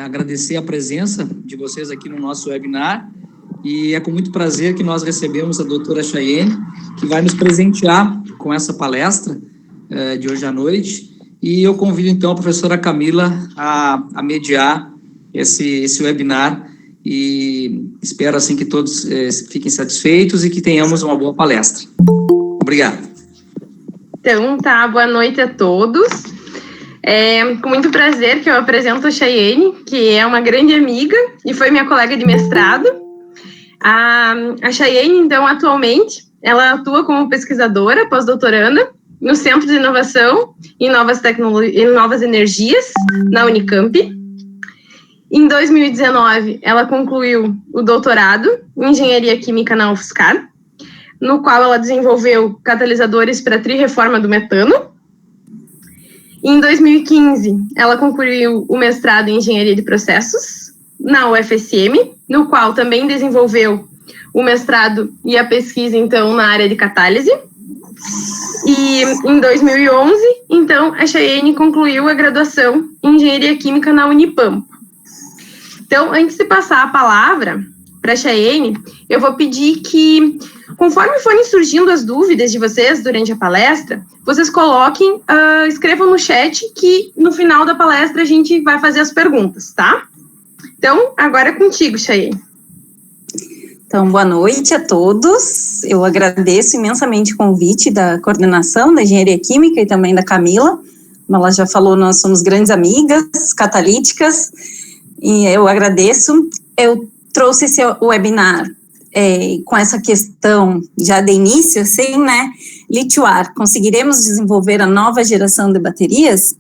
Agradecer a presença de vocês aqui no nosso webinar, e é com muito prazer que nós recebemos a doutora Chayene, que vai nos presentear com essa palestra de hoje à noite, e eu convido então a professora Camila a mediar esse webinar, e espero assim que todos fiquem satisfeitos e que tenhamos uma boa palestra. Obrigado. Então, boa noite a todos. Com muito prazer que eu apresento a Chayene, que é uma grande amiga e foi minha colega de mestrado. A Chayene, então, atualmente, ela atua como pesquisadora pós-doutoranda no Centro de Inovação em Novas Energias, na Unicamp. Em 2019, ela concluiu o doutorado em Engenharia Química na UFSCar, no qual ela desenvolveu catalisadores para a trirreforma do metano. Em 2015, ela concluiu o mestrado em Engenharia de Processos na UFSM, no qual também desenvolveu o mestrado e a pesquisa, então, na área de catálise. E em 2011, então, a Chayene concluiu a graduação em Engenharia Química na Unipampa. Então, antes de passar a palavra para a Chayene, eu vou pedir que, conforme forem surgindo as dúvidas de vocês durante a palestra, vocês coloquem, escrevam no chat, que no final da palestra a gente vai fazer as perguntas, tá? Então, agora é contigo, Chayene. Então, boa noite a todos. Eu agradeço imensamente o convite da coordenação da Engenharia Química e também da Camila. Como ela já falou, nós somos grandes amigas catalíticas, e eu agradeço. Eu trouxe esse webinar com essa questão já de início, assim, né? Lítio-ar, conseguiremos desenvolver a nova geração de baterias?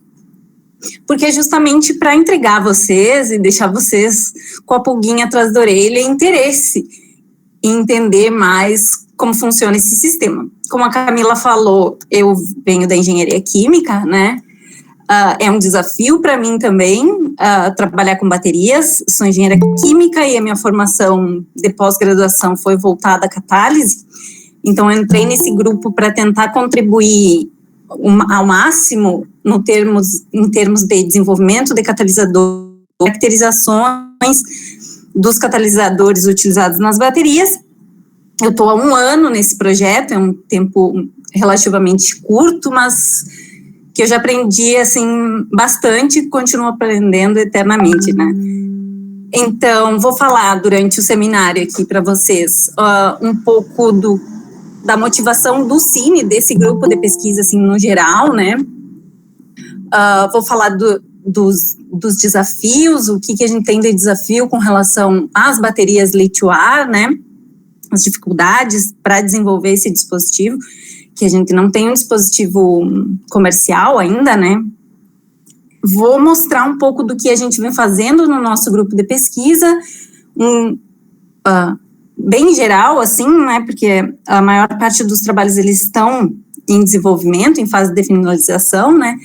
Porque é justamente para entregar a vocês e deixar vocês com a pulguinha atrás da orelha e interesse em entender mais como funciona esse sistema. Como a Camila falou, eu venho da engenharia química, né? É um desafio para mim também trabalhar com baterias. Sou engenheira química e a minha formação de pós-graduação foi voltada à catálise. Então, eu entrei nesse grupo para tentar contribuir ao máximo em termos de desenvolvimento de catalisadores, caracterizações dos catalisadores utilizados nas baterias. Eu estou há 1 ano nesse projeto, é um tempo relativamente curto, mas que eu já aprendi, assim, bastante e continuo aprendendo eternamente, né? Então, vou falar durante o seminário aqui para vocês um pouco da motivação do CINE, desse grupo de pesquisa, assim, no geral, né? Vou falar dos desafios, o que a gente tem de desafio com relação às baterias lítio-ar, né? As dificuldades para desenvolver esse dispositivo, que a gente não tem um dispositivo comercial ainda, né? Vou mostrar um pouco do que a gente vem fazendo no nosso grupo de pesquisa, bem geral, assim, né? Porque a maior parte dos trabalhos, eles estão em desenvolvimento, em fase de finalização, né?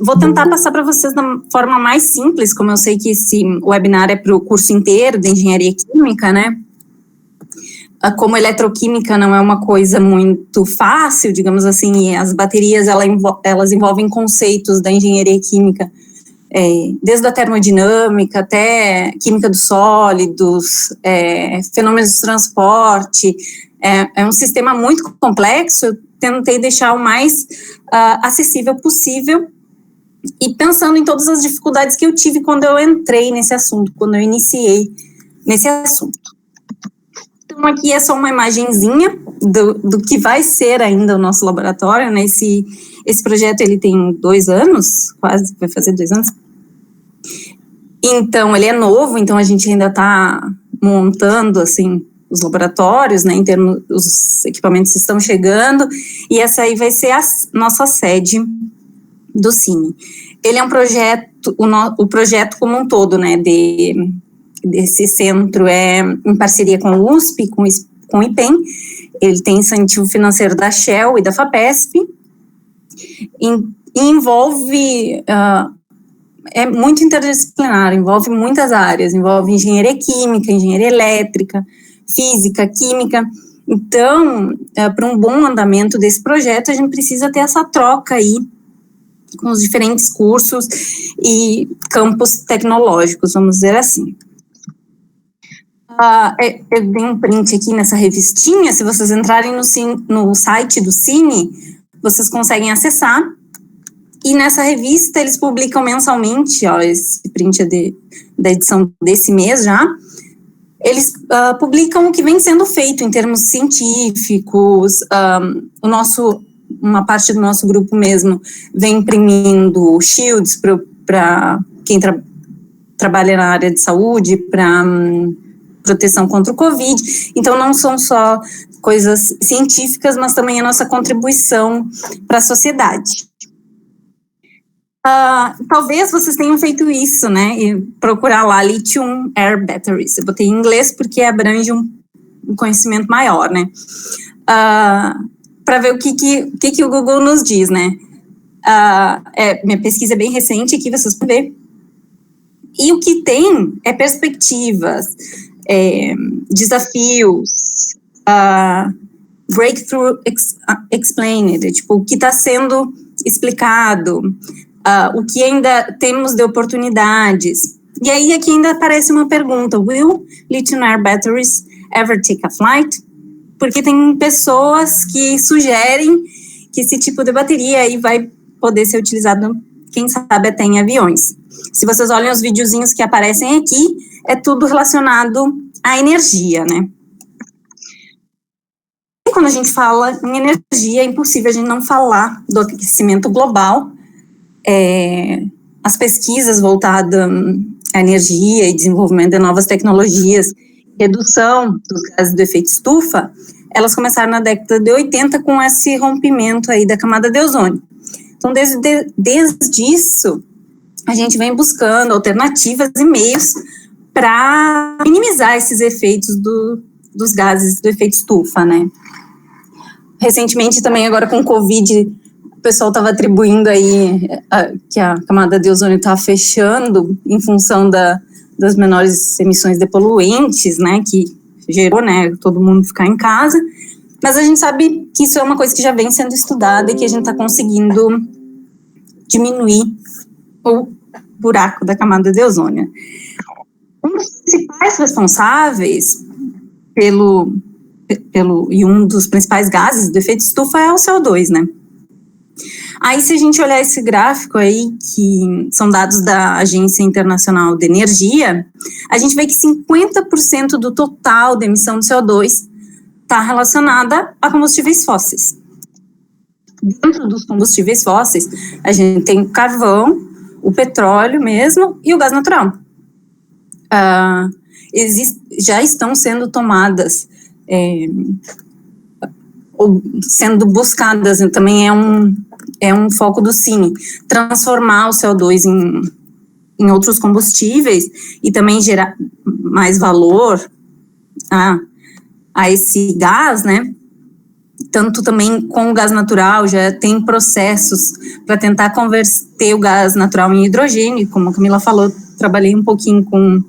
Vou tentar passar para vocês da forma mais simples, como eu sei que esse webinar é para o curso inteiro de engenharia química, né? Como eletroquímica não é uma coisa muito fácil, digamos assim, e as baterias, elas envolvem conceitos da engenharia química, desde a termodinâmica até química dos sólidos, fenômenos de transporte, é um sistema muito complexo. Eu tentei deixar o mais acessível possível, e pensando em todas as dificuldades que eu tive quando eu entrei nesse assunto, quando eu iniciei nesse assunto. Então, aqui é só uma imagenzinha do que vai ser ainda o nosso laboratório, né? Esse projeto, ele tem 2 anos, quase, vai fazer 2 anos. Então, ele é novo, então a gente ainda está montando, assim, os laboratórios, né? Os equipamentos estão chegando, e essa aí vai ser a nossa sede do CINE. Ele é um projeto, o projeto como um todo, né? Desse centro é em parceria com o USP, com o IPEM. Ele tem incentivo financeiro da Shell e da FAPESP, e envolve, é muito interdisciplinar, envolve muitas áreas, envolve engenharia química, engenharia elétrica, física, química. Então, para um bom andamento desse projeto, a gente precisa ter essa troca aí com os diferentes cursos e campos tecnológicos, vamos dizer assim. Eu dei um print aqui nessa revistinha, se vocês entrarem no site do Cine, vocês conseguem acessar, e nessa revista eles publicam mensalmente, esse print é da edição desse mês já, eles publicam o que vem sendo feito em termos científicos. Uma parte do nosso grupo mesmo vem imprimindo shields para quem trabalha na área de saúde, para proteção contra o Covid. Então, não são só coisas científicas, mas também a nossa contribuição para a sociedade. Talvez vocês tenham feito isso, né, e procurar lá Lithium Air Batteries. Eu botei em inglês porque abrange um conhecimento maior, né, para ver o que o Google nos diz, né. Minha pesquisa é bem recente aqui, vocês podem ver. E o que tem é perspectivas, desafios, breakthrough explained, tipo, o que está sendo explicado, o que ainda temos de oportunidades. E aí aqui ainda aparece uma pergunta: will lithium-ion batteries ever take a flight? Porque tem pessoas que sugerem que esse tipo de bateria aí vai poder ser utilizado, quem sabe, até em aviões. Se vocês olham os videozinhos que aparecem aqui, é tudo relacionado à energia, né? E quando a gente fala em energia, é impossível a gente não falar do aquecimento global. As pesquisas voltadas à energia e desenvolvimento de novas tecnologias, redução dos gases do efeito estufa, elas começaram na década de 80 com esse rompimento aí da camada de ozônio. Então, desde isso, a gente vem buscando alternativas e meios para minimizar esses efeitos dos gases do efeito estufa, né? Recentemente, também agora com o Covid, o pessoal estava atribuindo aí que a camada de ozônio está fechando em função das menores emissões de poluentes, né, que gerou, né, todo mundo ficar em casa, mas a gente sabe que isso é uma coisa que já vem sendo estudada e que a gente está conseguindo diminuir o buraco da camada de ozônio. Um dos principais responsáveis e um dos principais gases do efeito estufa é o CO2, né? Aí, se a gente olhar esse gráfico aí, que são dados da Agência Internacional de Energia, a gente vê que 50% do total da emissão de CO2 está relacionada a combustíveis fósseis. Dentro dos combustíveis fósseis, a gente tem o carvão, o petróleo mesmo e o gás natural. Já estão sendo tomadas, ou sendo buscadas, também é um foco do Cine, transformar o CO2 em outros combustíveis e também gerar mais valor a esse gás, né? Tanto também com o gás natural, já tem processos para tentar converter o gás natural em hidrogênio, como a Camila falou, trabalhei um pouquinho com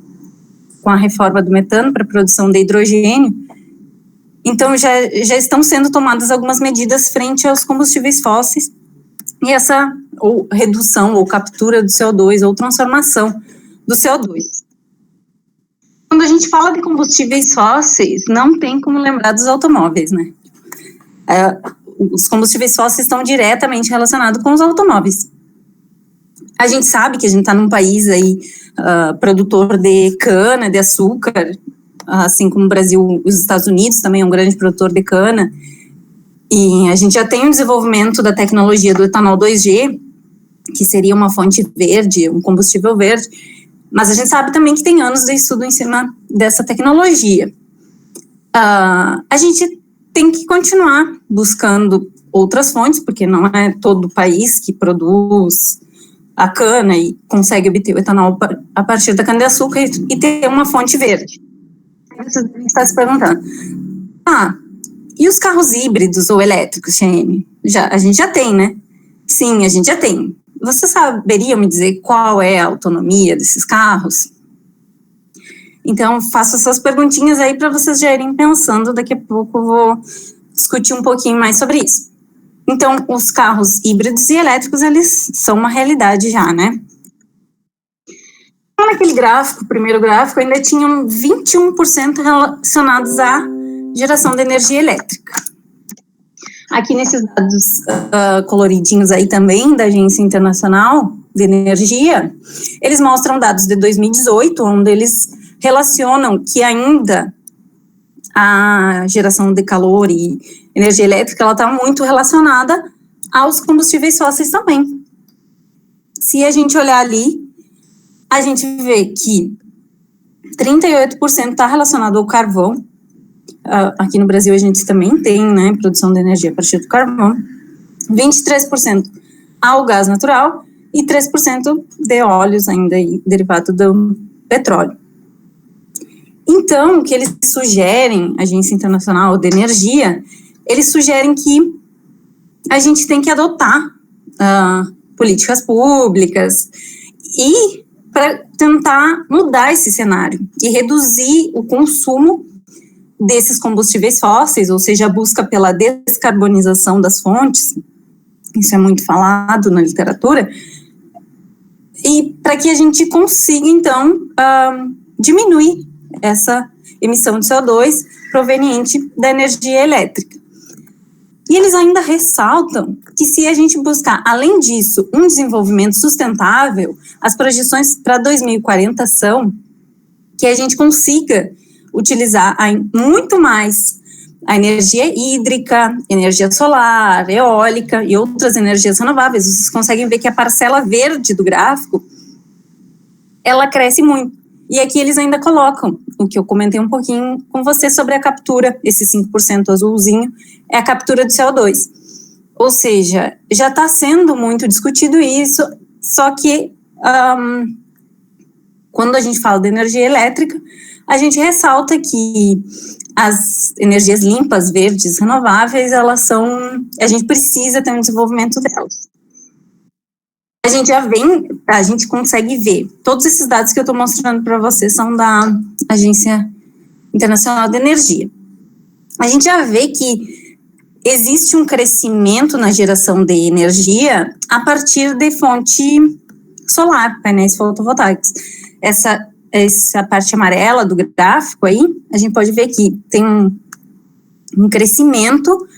a reforma do metano para a produção de hidrogênio. Então, já estão sendo tomadas algumas medidas frente aos combustíveis fósseis, e essa ou redução ou captura do CO2 ou transformação do CO2. Quando a gente fala de combustíveis fósseis, não tem como lembrar dos automóveis, né? Os combustíveis fósseis estão diretamente relacionados com os automóveis. A gente sabe que a gente está num país aí produtor de cana, de açúcar, assim como o Brasil, os Estados Unidos também é um grande produtor de cana, e a gente já tem o desenvolvimento da tecnologia do etanol 2G, que seria uma fonte verde, um combustível verde, mas a gente sabe também que tem anos de estudo em cima dessa tecnologia. A gente tem que continuar buscando outras fontes, porque não é todo o país que produz a cana e consegue obter o etanol a partir da cana-de-açúcar e ter uma fonte verde. Você está se perguntando, e os carros híbridos ou elétricos, Cheyenne? A gente já tem, né? Sim, a gente já tem. Você saberia me dizer qual é a autonomia desses carros? Então, faço essas perguntinhas aí para vocês já irem pensando, daqui a pouco eu vou discutir um pouquinho mais sobre isso. Então, os carros híbridos e elétricos, eles são uma realidade já, né? Naquele gráfico, o primeiro gráfico, ainda tinham 21% relacionados à geração de energia elétrica. Aqui nesses dados coloridinhos aí também, da Agência Internacional de Energia, eles mostram dados de 2018, onde eles relacionam que ainda a geração de calor e energia elétrica, ela está muito relacionada aos combustíveis fósseis também. Se a gente olhar ali, a gente vê que 38% está relacionado ao carvão. Aqui no Brasil a gente também tem, né, produção de energia a partir do carvão. 23% ao gás natural e 3% de óleos ainda derivado do petróleo. Então, o que eles sugerem, a Agência Internacional de Energia, eles sugerem que a gente tem que adotar políticas públicas e para tentar mudar esse cenário e reduzir o consumo desses combustíveis fósseis, ou seja, a busca pela descarbonização das fontes, isso é muito falado na literatura, e para que a gente consiga, então, diminuir essa emissão de CO2 proveniente da energia elétrica. E eles ainda ressaltam que se a gente buscar, além disso, um desenvolvimento sustentável, as projeções para 2040 são que a gente consiga utilizar muito mais a energia hídrica, energia solar, eólica e outras energias renováveis. Vocês conseguem ver que a parcela verde do gráfico, ela cresce muito. E aqui eles ainda colocam, o que eu comentei um pouquinho com você sobre a captura, esse 5% azulzinho, é a captura do CO2. Ou seja, já está sendo muito discutido isso, só que quando a gente fala de energia elétrica, a gente ressalta que as energias limpas, verdes, renováveis, a gente precisa ter um desenvolvimento delas. A gente consegue ver, todos esses dados que eu estou mostrando para vocês são da Agência Internacional de Energia. A gente já vê que existe um crescimento na geração de energia a partir de fonte solar, painéis fotovoltaicos. Essa parte amarela do gráfico aí, a gente pode ver que tem um crescimento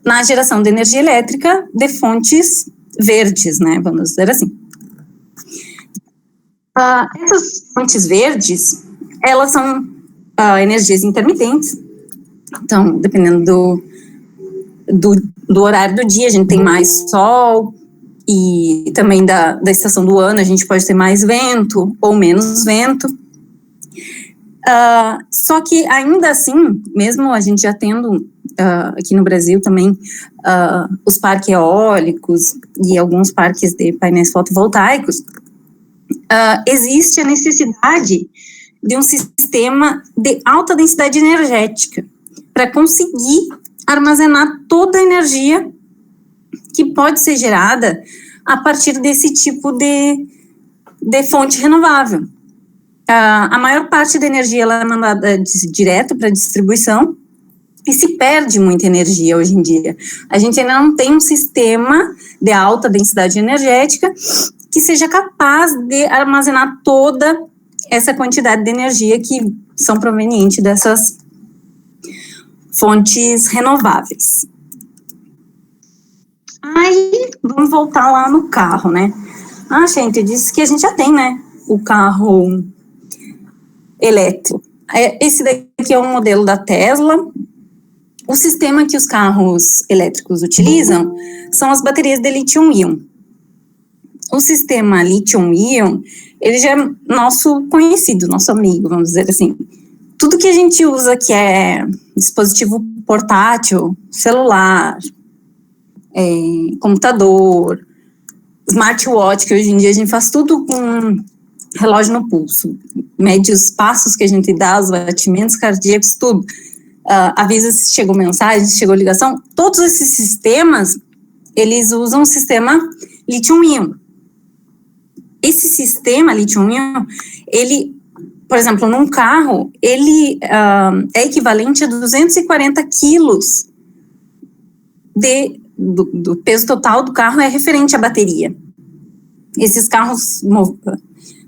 na geração de energia elétrica de fontes verdes, né, vamos dizer assim. Essas fontes verdes, elas são energias intermitentes, então, dependendo do horário do dia, a gente tem mais sol, e também da estação do ano, a gente pode ter mais vento ou menos vento. Só que, ainda assim, mesmo a gente já tendo aqui no Brasil também os parques eólicos e alguns parques de painéis fotovoltaicos, existe a necessidade de um sistema de alta densidade energética para conseguir armazenar toda a energia que pode ser gerada a partir desse tipo de fonte renovável. A maior parte da energia ela é mandada direto para a distribuição e se perde muita energia hoje em dia. A gente ainda não tem um sistema de alta densidade energética que seja capaz de armazenar toda essa quantidade de energia que são provenientes dessas fontes renováveis. Aí, vamos voltar lá no carro, né? Gente, disse que a gente já tem, né, o carro elétrico. Esse daqui é um modelo da Tesla. O sistema que os carros elétricos utilizam são as baterias de lítio-íon. O sistema lítio-íon, ele já é nosso conhecido, nosso amigo, vamos dizer assim. Tudo que a gente usa que é dispositivo portátil, celular, computador, smartwatch, que hoje em dia a gente faz tudo com relógio no pulso, mede os passos que a gente dá, os batimentos cardíacos, tudo. Avisa se chegou mensagem, se chegou ligação. Todos esses sistemas, eles usam o sistema lítio-íon. Esse sistema lítio-íon, ele, por exemplo, num carro, ele é equivalente a 240 quilos de do peso total do carro é referente à bateria. Esses carros,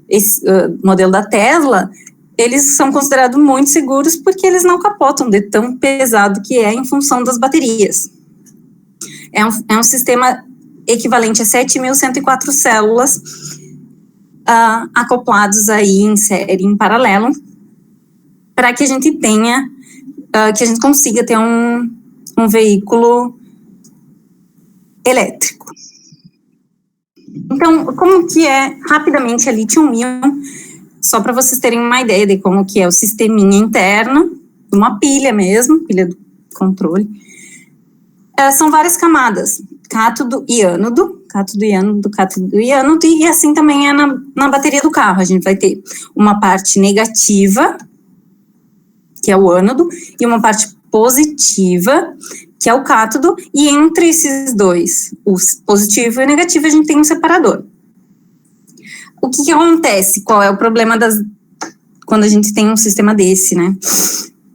esse modelo da Tesla, eles são considerados muito seguros porque eles não capotam de tão pesado que é em função das baterias. É um sistema equivalente a 7.104 células acoplados aí em série, em paralelo, para que a gente tenha, que a gente consiga ter um veículo elétrico. Então, como que é, rapidamente, a lítio-íon, só para vocês terem uma ideia de como que é o sisteminha interno, uma pilha mesmo, pilha do controle. São várias camadas, cátodo e ânodo, cátodo e ânodo, cátodo e ânodo, e assim também é na bateria do carro. A gente vai ter uma parte negativa, que é o ânodo, e uma parte positiva, que é o cátodo, e entre esses dois, o positivo e o negativo, a gente tem um separador. O que acontece? Qual é o problema quando a gente tem um sistema desse, né?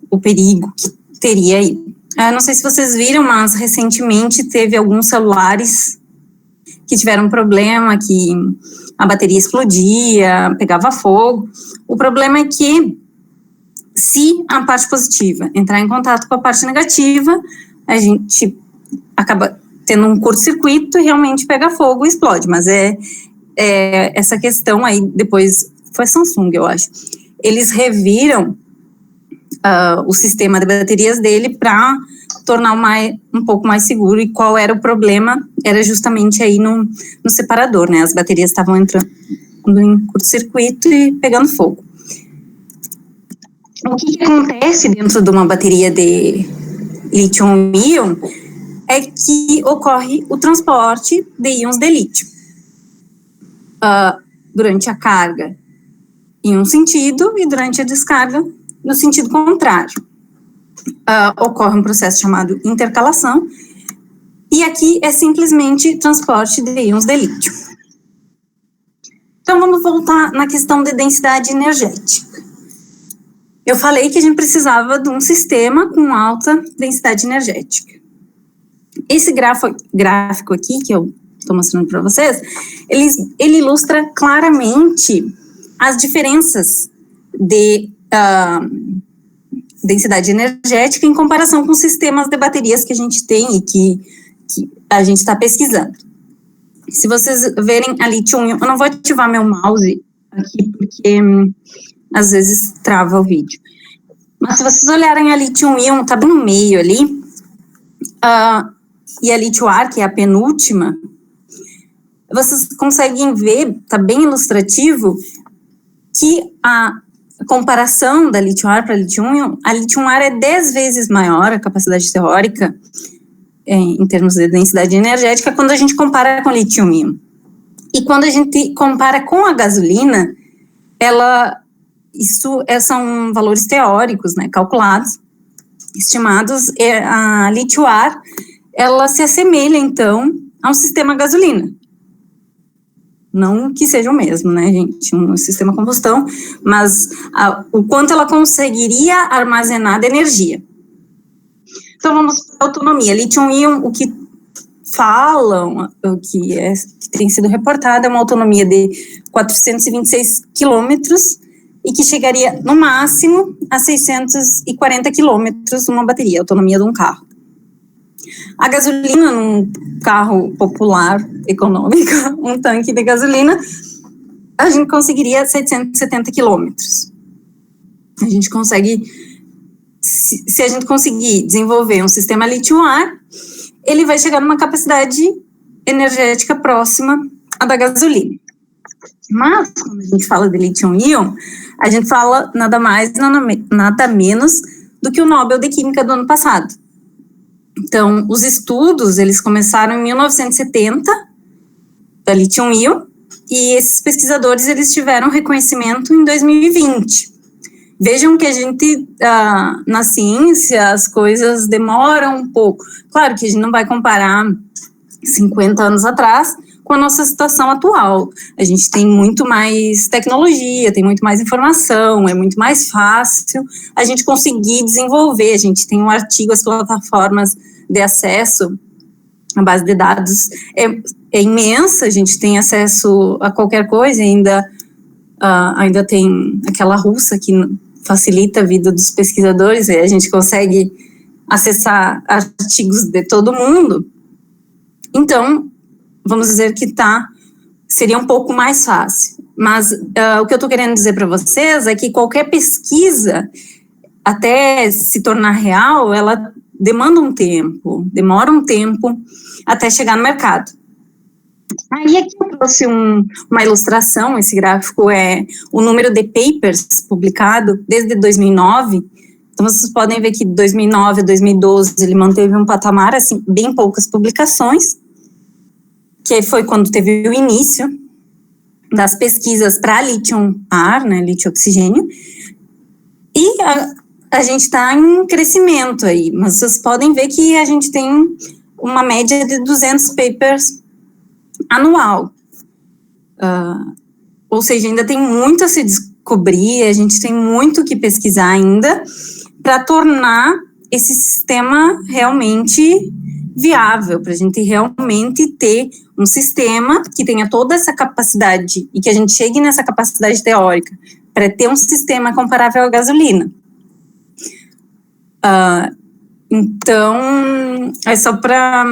O perigo que teria aí. Não sei se vocês viram, mas recentemente teve alguns celulares que tiveram problema, que a bateria explodia, pegava fogo. O problema é que, se a parte positiva entrar em contato com a parte negativa, a gente acaba tendo um curto-circuito e realmente pega fogo e explode. Mas essa questão aí, depois, foi Samsung, eu acho. Eles reviram o sistema de baterias dele para tornar um pouco mais seguro. E qual era o problema? Era justamente aí no separador, né? As baterias estavam entrando em curto-circuito e pegando fogo. O que acontece dentro de uma bateria de lítio-íon é que ocorre o transporte de íons de lítio. Durante a carga em um sentido e durante a descarga no sentido contrário. Ocorre um processo chamado intercalação, e aqui é simplesmente transporte de íons de lítio. Então vamos voltar na questão de densidade energética. Eu falei que a gente precisava de um sistema com alta densidade energética. Esse gráfico aqui, que eu estou mostrando para vocês, ele ilustra claramente as diferenças de densidade energética em comparação com sistemas de baterias que a gente tem e que a gente está pesquisando. Se vocês verem a lítio-íon, eu não vou ativar meu mouse aqui porque às vezes trava o vídeo. Mas se vocês olharem a lítio-íon, tá bem no meio ali, e a lítio-ar, que é a penúltima, vocês conseguem ver, tá bem ilustrativo, que a comparação da lítio-ar para a lítio-ar é 10 vezes maior, a capacidade teórica, em termos de densidade energética, quando a gente compara com lítio-íon. E quando a gente compara com a gasolina, são valores teóricos, né, calculados, estimados. A lítio-ar, ela se assemelha, então, a um sistema gasolina. Não que seja o mesmo, né, gente, um sistema combustão, mas o quanto ela conseguiria armazenar de energia. Então, vamos para a autonomia. Lítio-íon, o que falam, que tem sido reportado, é uma autonomia de 426 quilômetros e que chegaria, no máximo, a 640 quilômetros numa bateria, autonomia de um carro. A gasolina, num carro popular, econômico, um tanque de gasolina, a gente conseguiria 770 quilômetros. A gente consegue, se a gente conseguir desenvolver um sistema lítio-ar, ele vai chegar numa capacidade energética próxima à da gasolina. Mas, quando a gente fala de lítio-íon, a gente fala nada mais, nada menos do que o Nobel de Química do ano passado. Então, os estudos, eles começaram em 1970, da lítio-íon, e esses pesquisadores, eles tiveram reconhecimento em 2020. Vejam que a gente, na ciência, as coisas demoram um pouco. Claro que a gente não vai comparar 50 anos atrás com a nossa situação atual. A gente tem muito mais tecnologia, tem muito mais informação, é muito mais fácil a gente conseguir desenvolver. A gente tem um artigo, as plataformas de acesso A base de dados é imensa, a gente tem acesso a qualquer coisa, ainda tem aquela russa que facilita a vida dos pesquisadores, e a gente consegue acessar artigos de todo mundo. Então, vamos dizer que seria um pouco mais fácil. Mas o que eu estou querendo dizer para vocês é que qualquer pesquisa, até se tornar real, ela demora um tempo até chegar no mercado. Aí aqui eu trouxe uma ilustração, esse gráfico é o número de papers publicado desde 2009. Então vocês podem ver que de 2009 a 2012 ele manteve um patamar, assim, bem poucas publicações, que foi quando teve o início das pesquisas para lítio-ar, né, lítio-oxigênio, e a gente está em crescimento aí, mas vocês podem ver que a gente tem uma média de 200 papers anual, ou seja, ainda tem muito a se descobrir, a gente tem muito que pesquisar ainda para tornar esse sistema realmente viável, para a gente realmente ter um sistema que tenha toda essa capacidade e que a gente chegue nessa capacidade teórica para ter um sistema comparável à gasolina. Então, é só para...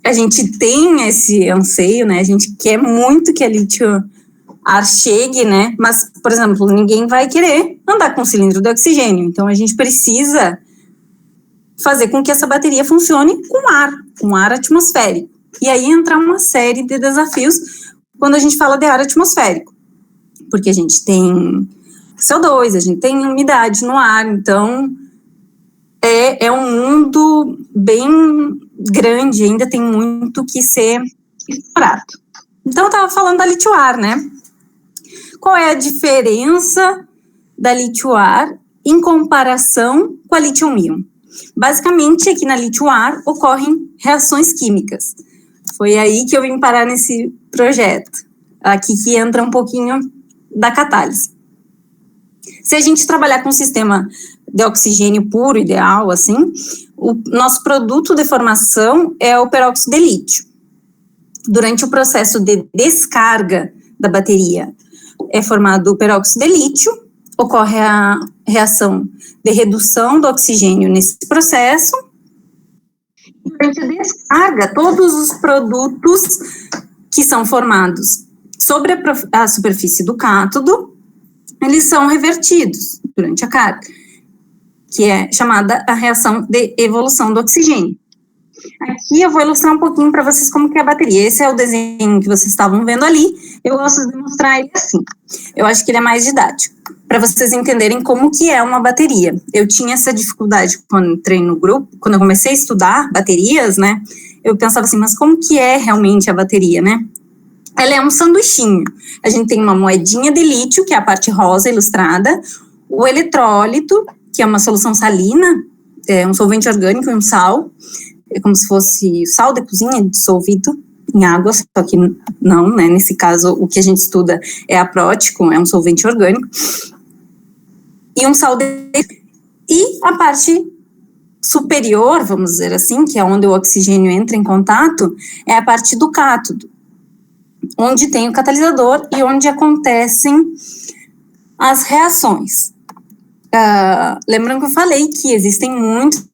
A gente tem esse anseio, né? A gente quer muito que a lítio-ar chegue, né? Mas, por exemplo, ninguém vai querer andar com cilindro de oxigênio. Então, a gente precisa fazer com que essa bateria funcione com ar atmosférico. E aí entra uma série de desafios quando a gente fala de ar atmosférico. Porque a gente tem CO2, a gente tem umidade no ar, então é um mundo bem grande, ainda tem muito que ser explorado. Então, eu estava falando da lítio-ar, né? Qual é a diferença da lítio-ar em comparação com a lítio-íon? Basicamente, aqui na lítio-ar ocorrem reações químicas. Foi aí que eu vim parar nesse projeto. Aqui que entra um pouquinho da catálise. Se a gente trabalhar com um sistema de oxigênio puro, ideal, assim, o nosso produto de formação é o peróxido de lítio. Durante o processo de descarga da bateria, é formado o peróxido de lítio, ocorre a reação de redução do oxigênio nesse processo. Durante a descarga, todos os produtos que são formados sobre a superfície do cátodo, eles são revertidos durante a carga, que é chamada a reação de evolução do oxigênio. Aqui eu vou ilustrar um pouquinho para vocês como que é a bateria. Esse é o desenho que vocês estavam vendo ali. Eu gosto de mostrar ele assim. Eu acho que ele é mais didático, para vocês entenderem como que é uma bateria. Eu tinha essa dificuldade quando entrei no grupo, quando eu comecei a estudar baterias, né? Eu pensava assim, mas como que é realmente a bateria, né? Ela é um sanduichinho. A gente tem uma moedinha de lítio, que é a parte rosa ilustrada, o eletrólito, que é uma solução salina, é um solvente orgânico e um sal, é como se fosse sal de cozinha dissolvido em água, só que não, né? Nesse caso, o que a gente estuda é aprótico, é um solvente orgânico, e um sal de... E a parte superior, vamos dizer assim, que é onde o oxigênio entra em contato, é a parte do cátodo, onde tem o catalisador e onde acontecem as reações. Lembrando que eu falei que existem muitos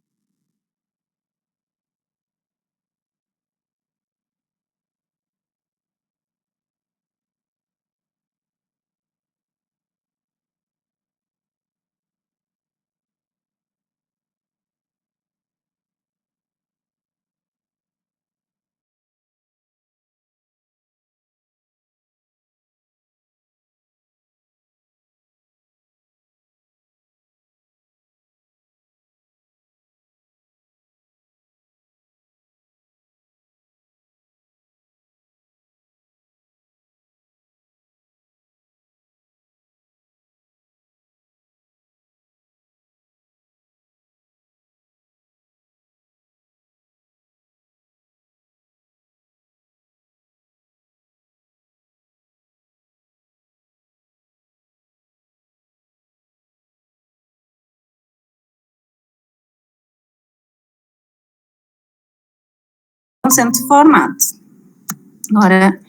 sendo formados. Agora,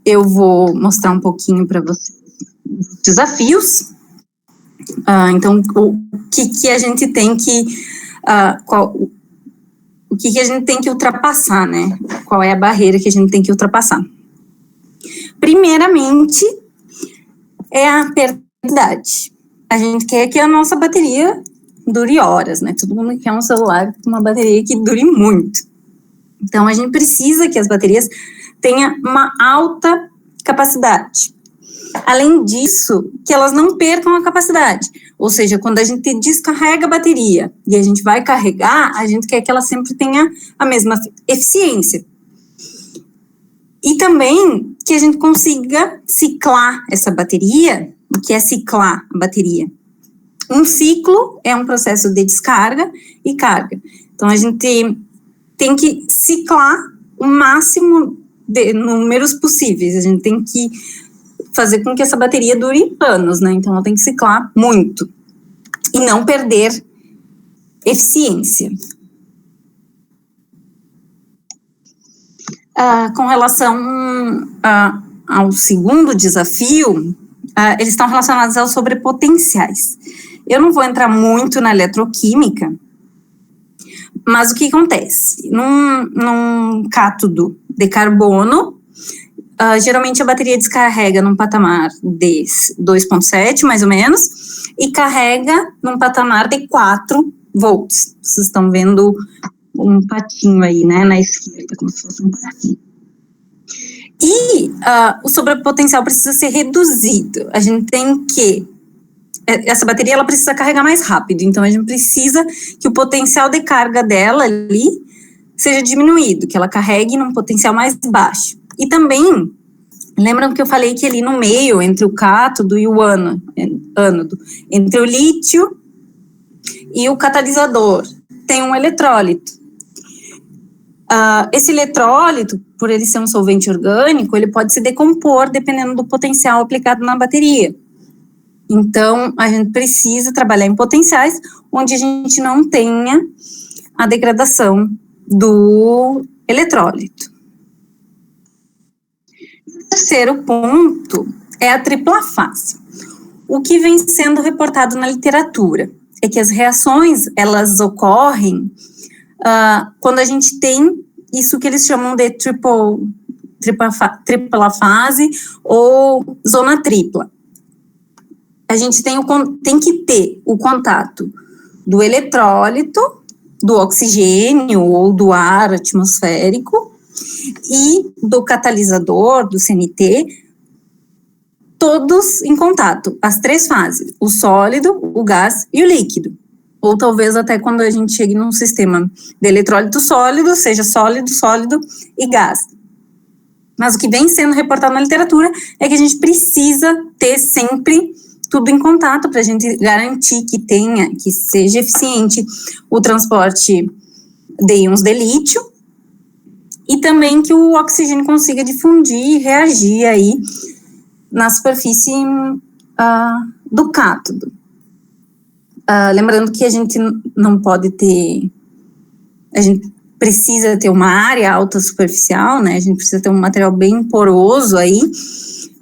eu vou mostrar um pouquinho para vocês os desafios. Então, o que a gente tem que... o que a gente tem que ultrapassar, né? Qual é a barreira que a gente tem que ultrapassar? Primeiramente, é a perda. A gente quer que a nossa bateria dure horas, né? Todo mundo quer um celular com uma bateria que dure muito. Então, a gente precisa que as baterias tenham uma alta capacidade. Além disso, que elas não percam a capacidade. Ou seja, quando a gente descarrega a bateria e a gente vai carregar, a gente quer que ela sempre tenha a mesma eficiência. E também que a gente consiga ciclar essa bateria. O que é ciclar a bateria? Um ciclo é um processo de descarga e carga. Então, a gente tem que ciclar o máximo de números possíveis. A gente tem que fazer com que essa bateria dure anos, né? Então, ela tem que ciclar muito e não perder eficiência. Com relação ao segundo desafio, eles estão relacionados aos sobrepotenciais. Eu não vou entrar muito na eletroquímica, mas o que acontece? Num cátodo de carbono, geralmente a bateria descarrega num patamar de 2,7, mais ou menos, e carrega num patamar de 4 volts. Vocês estão vendo um patinho aí, né, na esquerda, como se fosse um patinho. E o sobrepotencial precisa ser reduzido. A gente tem que... Essa bateria, ela precisa carregar mais rápido, então a gente precisa que o potencial de carga dela ali seja diminuído, que ela carregue num potencial mais baixo. E também, lembram que eu falei que ali no meio, entre o cátodo e o ânodo, entre o lítio e o catalisador, tem um eletrólito. Esse eletrólito, por ele ser um solvente orgânico, ele pode se decompor dependendo do potencial aplicado na bateria. Então, a gente precisa trabalhar em potenciais onde a gente não tenha a degradação do eletrólito. O terceiro ponto é a tripla fase. O que vem sendo reportado na literatura é que as reações, elas ocorrem quando a gente tem isso que eles chamam de tripla fase ou zona tripla. A gente tem que ter o contato do eletrólito, do oxigênio ou do ar atmosférico e do catalisador, do CNT, todos em contato, as 3 fases, o sólido, o gás e o líquido. Ou talvez até quando a gente chegue num sistema de eletrólito sólido, seja sólido, sólido e gás. Mas o que vem sendo reportado na literatura é que a gente precisa ter sempre tudo em contato para a gente garantir que seja eficiente o transporte de íons de lítio e também que o oxigênio consiga difundir e reagir aí na superfície do cátodo. Lembrando que a gente não pode ter, a gente precisa ter uma área alta superficial, né, a gente precisa ter um material bem poroso aí,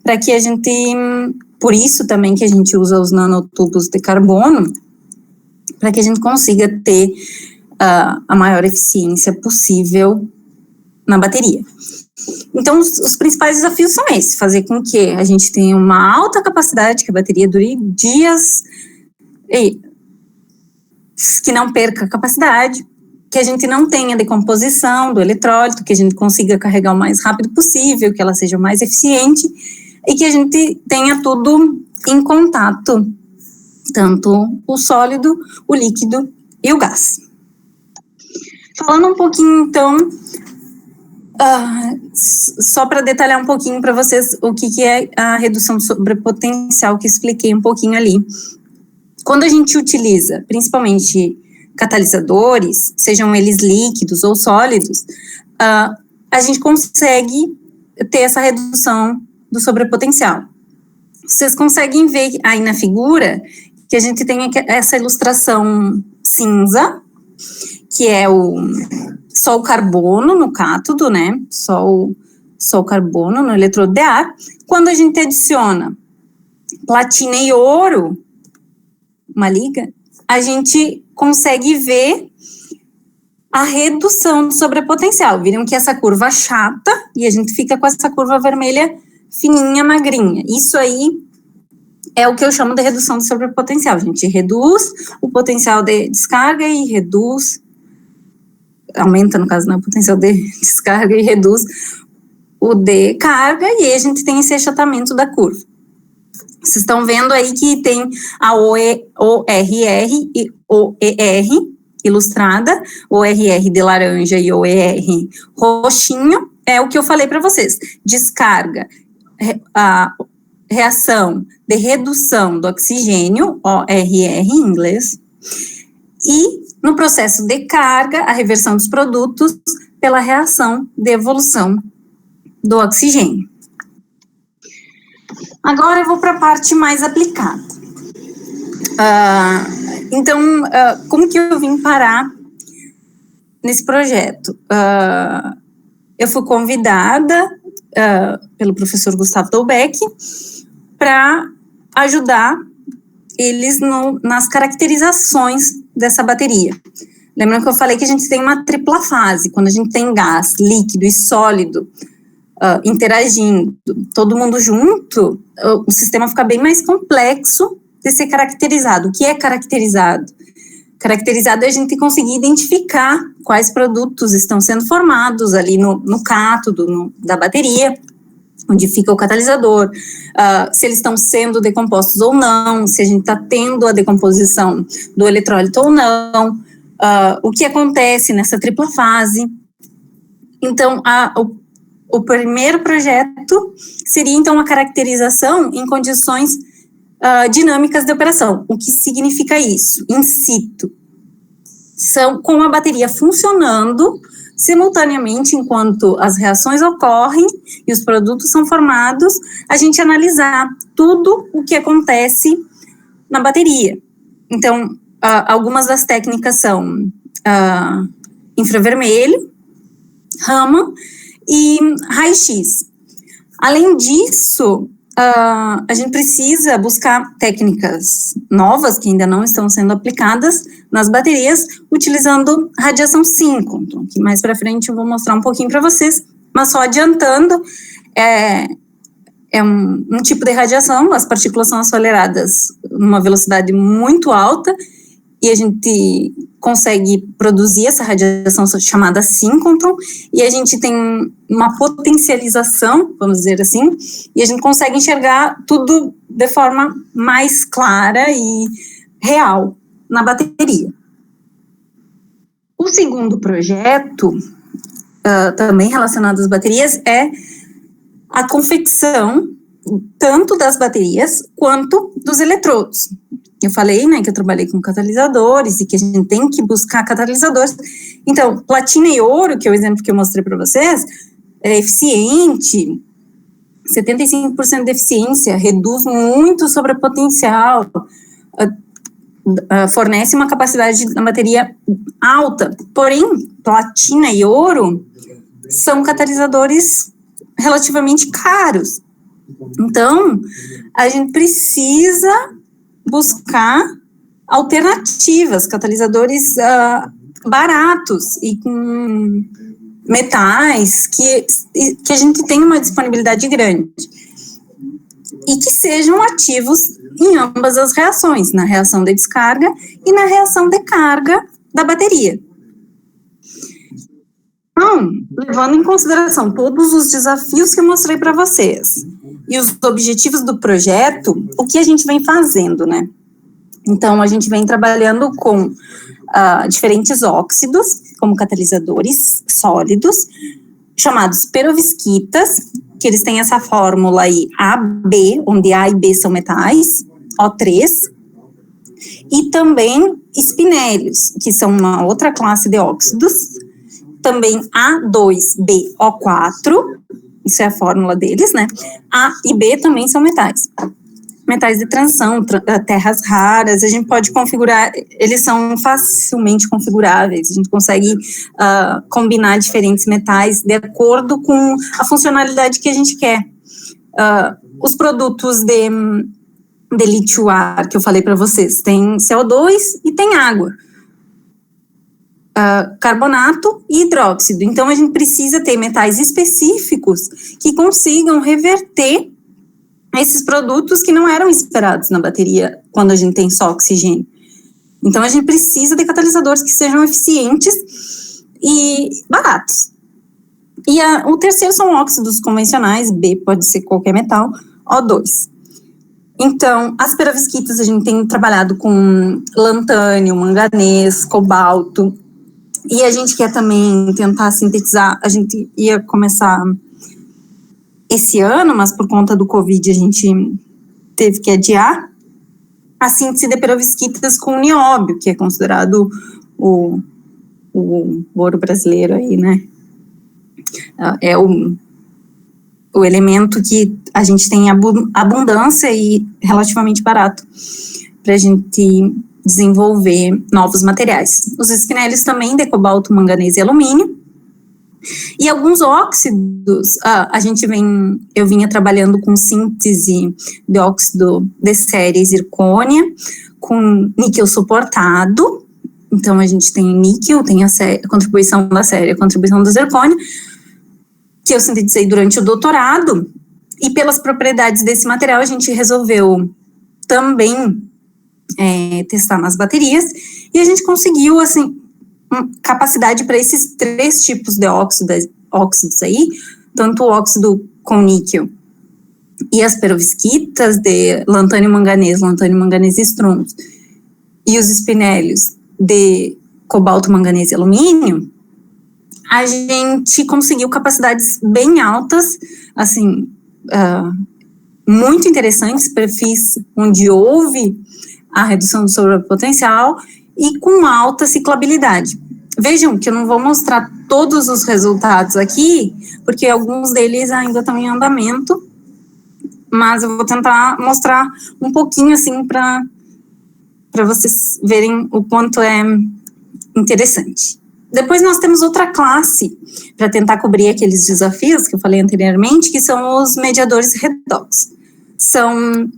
para que a gente, por isso também que a gente usa os nanotubos de carbono, para que a gente consiga ter a maior eficiência possível na bateria. Então, os principais desafios são esses, fazer com que a gente tenha uma alta capacidade, que a bateria dure dias, que não perca a capacidade, que a gente não tenha decomposição do eletrólito, que a gente consiga carregar o mais rápido possível, que ela seja o mais eficiente, e que a gente tenha tudo em contato, tanto o sólido, o líquido e o gás. Falando um pouquinho, então, só para detalhar um pouquinho para vocês o que é a redução do sobrepotencial, que expliquei um pouquinho ali. Quando a gente utiliza, principalmente, catalisadores, sejam eles líquidos ou sólidos, a gente consegue ter essa redução do sobrepotencial. Vocês conseguem ver aí na figura que a gente tem essa ilustração cinza, que é só o carbono no cátodo, né? Só o carbono no eletrodo de ar. Quando a gente adiciona platina e ouro, uma liga, a gente consegue ver a redução do sobrepotencial. Viram que essa curva chata, e a gente fica com essa curva vermelha fininha, magrinha. Isso aí é o que eu chamo de redução do sobrepotencial. A gente reduz o potencial de descarga e aumenta, no caso, o potencial de descarga e reduz o de carga, e aí a gente tem esse achatamento da curva. Vocês estão vendo aí que tem a ORR e OER ilustrada, ORR de laranja e OER roxinho, é o que eu falei para vocês. Descarga, a reação de redução do oxigênio, ORR em inglês, e no processo de carga, a reversão dos produtos pela reação de evolução do oxigênio. Agora eu vou para a parte mais aplicada. Como que eu vim parar nesse projeto? Eu fui convidada pelo professor Gustavo Dolbeck para ajudar eles nas caracterizações dessa bateria. Lembram que eu falei que a gente tem uma tripla fase, quando a gente tem gás, líquido e sólido interagindo, todo mundo junto, o sistema fica bem mais complexo de ser caracterizado. O que é caracterizado? Caracterizado é a gente conseguir identificar quais produtos estão sendo formados ali no cátodo da bateria, onde fica o catalisador, se eles estão sendo decompostos ou não, se a gente está tendo a decomposição do eletrólito ou não, o que acontece nessa tripla fase. Então, o primeiro projeto seria, então, a caracterização em condições dinâmicas de operação. O que significa isso? In situ. São com a bateria funcionando simultaneamente enquanto as reações ocorrem e os produtos são formados, a gente analisar tudo o que acontece na bateria. Então, algumas das técnicas são infravermelho, Raman e raio-x. Além disso, a gente precisa buscar técnicas novas que ainda não estão sendo aplicadas nas baterias, utilizando radiação síncrona, que mais para frente eu vou mostrar um pouquinho para vocês, mas só adiantando, é um tipo de radiação, as partículas são aceleradas numa velocidade muito alta, e a gente consegue produzir essa radiação chamada síncrotron, e a gente tem uma potencialização, vamos dizer assim, e a gente consegue enxergar tudo de forma mais clara e real na bateria. O segundo projeto, também relacionado às baterias, é a confecção tanto das baterias quanto dos eletrodos. Eu falei, né, que eu trabalhei com catalisadores e que a gente tem que buscar catalisadores. Então, platina e ouro, que é o exemplo que eu mostrei para vocês, é eficiente, 75% de eficiência, reduz muito o sobrepotencial, fornece uma capacidade da bateria alta. Porém, platina e ouro são catalisadores relativamente caros. Então, a gente precisa buscar alternativas, catalisadores baratos e com metais que a gente tenha uma disponibilidade grande e que sejam ativos em ambas as reações, na reação de descarga e na reação de carga da bateria. Então, levando em consideração todos os desafios que eu mostrei para vocês e os objetivos do projeto, o que a gente vem fazendo, né? Então, a gente vem trabalhando com diferentes óxidos, como catalisadores sólidos, chamados perovskitas, que eles têm essa fórmula aí, AB, onde A e B são metais, O3, e também espinélios, que são uma outra classe de óxidos, também A2BO4, isso é a fórmula deles, né? A e B também são metais. metais de transição, terras raras, a gente pode configurar, eles são facilmente configuráveis, a gente consegue combinar diferentes metais de acordo com a funcionalidade que a gente quer. Os produtos de lítio-ar que eu falei para vocês, tem CO2 e tem água, carbonato e hidróxido. Então, a gente precisa ter metais específicos que consigam reverter esses produtos que não eram esperados na bateria quando a gente tem só oxigênio. Então, a gente precisa de catalisadores que sejam eficientes e baratos. E o terceiro são óxidos convencionais, B pode ser qualquer metal, O2. Então, as perovskitas a gente tem trabalhado com lantânio, manganês, cobalto, e a gente quer também tentar sintetizar, a gente ia começar esse ano, mas por conta do Covid a gente teve que adiar, a síntese de perovskitas com nióbio, que é considerado o ouro brasileiro aí, né? É o elemento que a gente tem abundância e relativamente barato para a gente desenvolver novos materiais. Os espinélios também de cobalto, manganês e alumínio. E alguns óxidos, eu vinha trabalhando com síntese de óxido de série zircônia, com níquel suportado. Então, a gente tem níquel, tem a contribuição da série, a contribuição da zircônia, que eu sintetizei durante o doutorado, e pelas propriedades desse material, a gente resolveu também testar nas baterias, e a gente conseguiu, assim, capacidade para esses 3 tipos de óxidos aí, tanto o óxido com níquel e as perovskitas de lantânio manganês e estrônios, e os espinélios de cobalto, manganês e alumínio, a gente conseguiu capacidades bem altas, assim, muito interessantes, perfis onde houve a redução do sobrepotencial e com alta ciclabilidade. Vejam que eu não vou mostrar todos os resultados aqui, porque alguns deles ainda estão em andamento, mas eu vou tentar mostrar um pouquinho, assim, para vocês verem o quanto é interessante. Depois nós temos outra classe para tentar cobrir aqueles desafios que eu falei anteriormente, que são os mediadores redox. São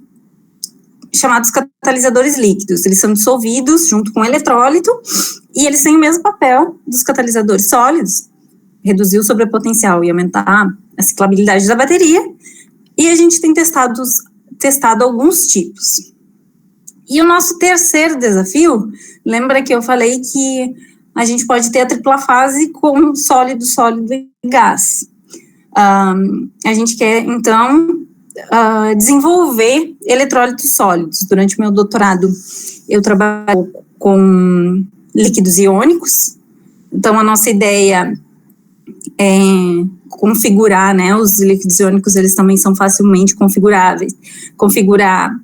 chamados catalisadores líquidos. Eles são dissolvidos junto com eletrólito e eles têm o mesmo papel dos catalisadores sólidos, reduzir o sobrepotencial e aumentar a ciclabilidade da bateria. E a gente tem testado alguns tipos. E o nosso terceiro desafio, lembra que eu falei que a gente pode ter a tripla fase com sólido, sólido e gás. A gente quer, então, desenvolver eletrólitos sólidos. Durante o meu doutorado, eu trabalho com líquidos iônicos. Então, a nossa ideia é configurar, né, os líquidos iônicos, eles também são facilmente configuráveis. Configurar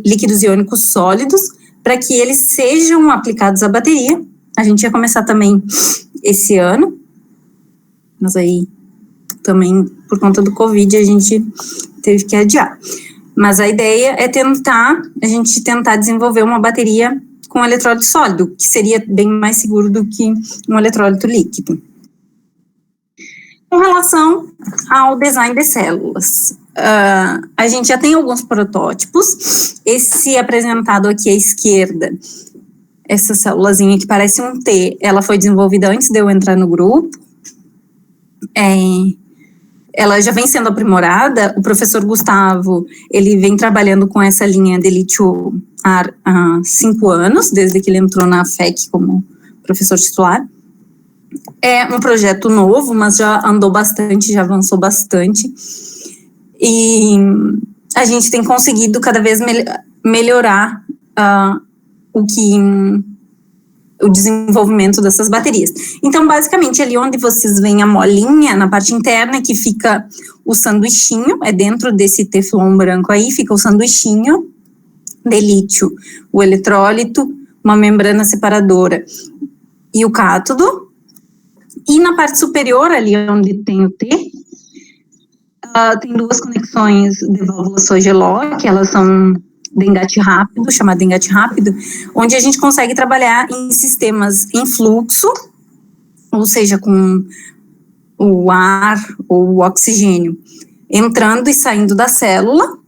líquidos iônicos sólidos para que eles sejam aplicados à bateria. A gente ia começar também esse ano, mas aí também por conta do Covid a gente teve que adiar. Mas a ideia é a gente tentar desenvolver uma bateria com eletrólito sólido, que seria bem mais seguro do que um eletrólito líquido. Com relação ao design de células, a gente já tem alguns protótipos. Esse apresentado aqui à esquerda, essa célulazinha que parece um T, ela foi desenvolvida antes de eu entrar no grupo. Ela já vem sendo aprimorada. O professor Gustavo, ele vem trabalhando com essa linha de lítio-ar há 5 anos, desde que ele entrou na FEC como professor titular. É um projeto novo, mas já andou bastante, já avançou bastante. E a gente tem conseguido cada vez melhorar o desenvolvimento dessas baterias. Então, basicamente, ali onde vocês veem a molinha, na parte interna, que fica o sanduichinho, é dentro desse teflon branco aí, fica o sanduichinho de lítio, o eletrólito, uma membrana separadora e o cátodo. E na parte superior, ali onde tem o T, tem 2 conexões de válvula Sogeló, que elas são de engate rápido, chamado de engate rápido, onde a gente consegue trabalhar em sistemas em fluxo, ou seja, com o ar ou o oxigênio entrando e saindo da célula,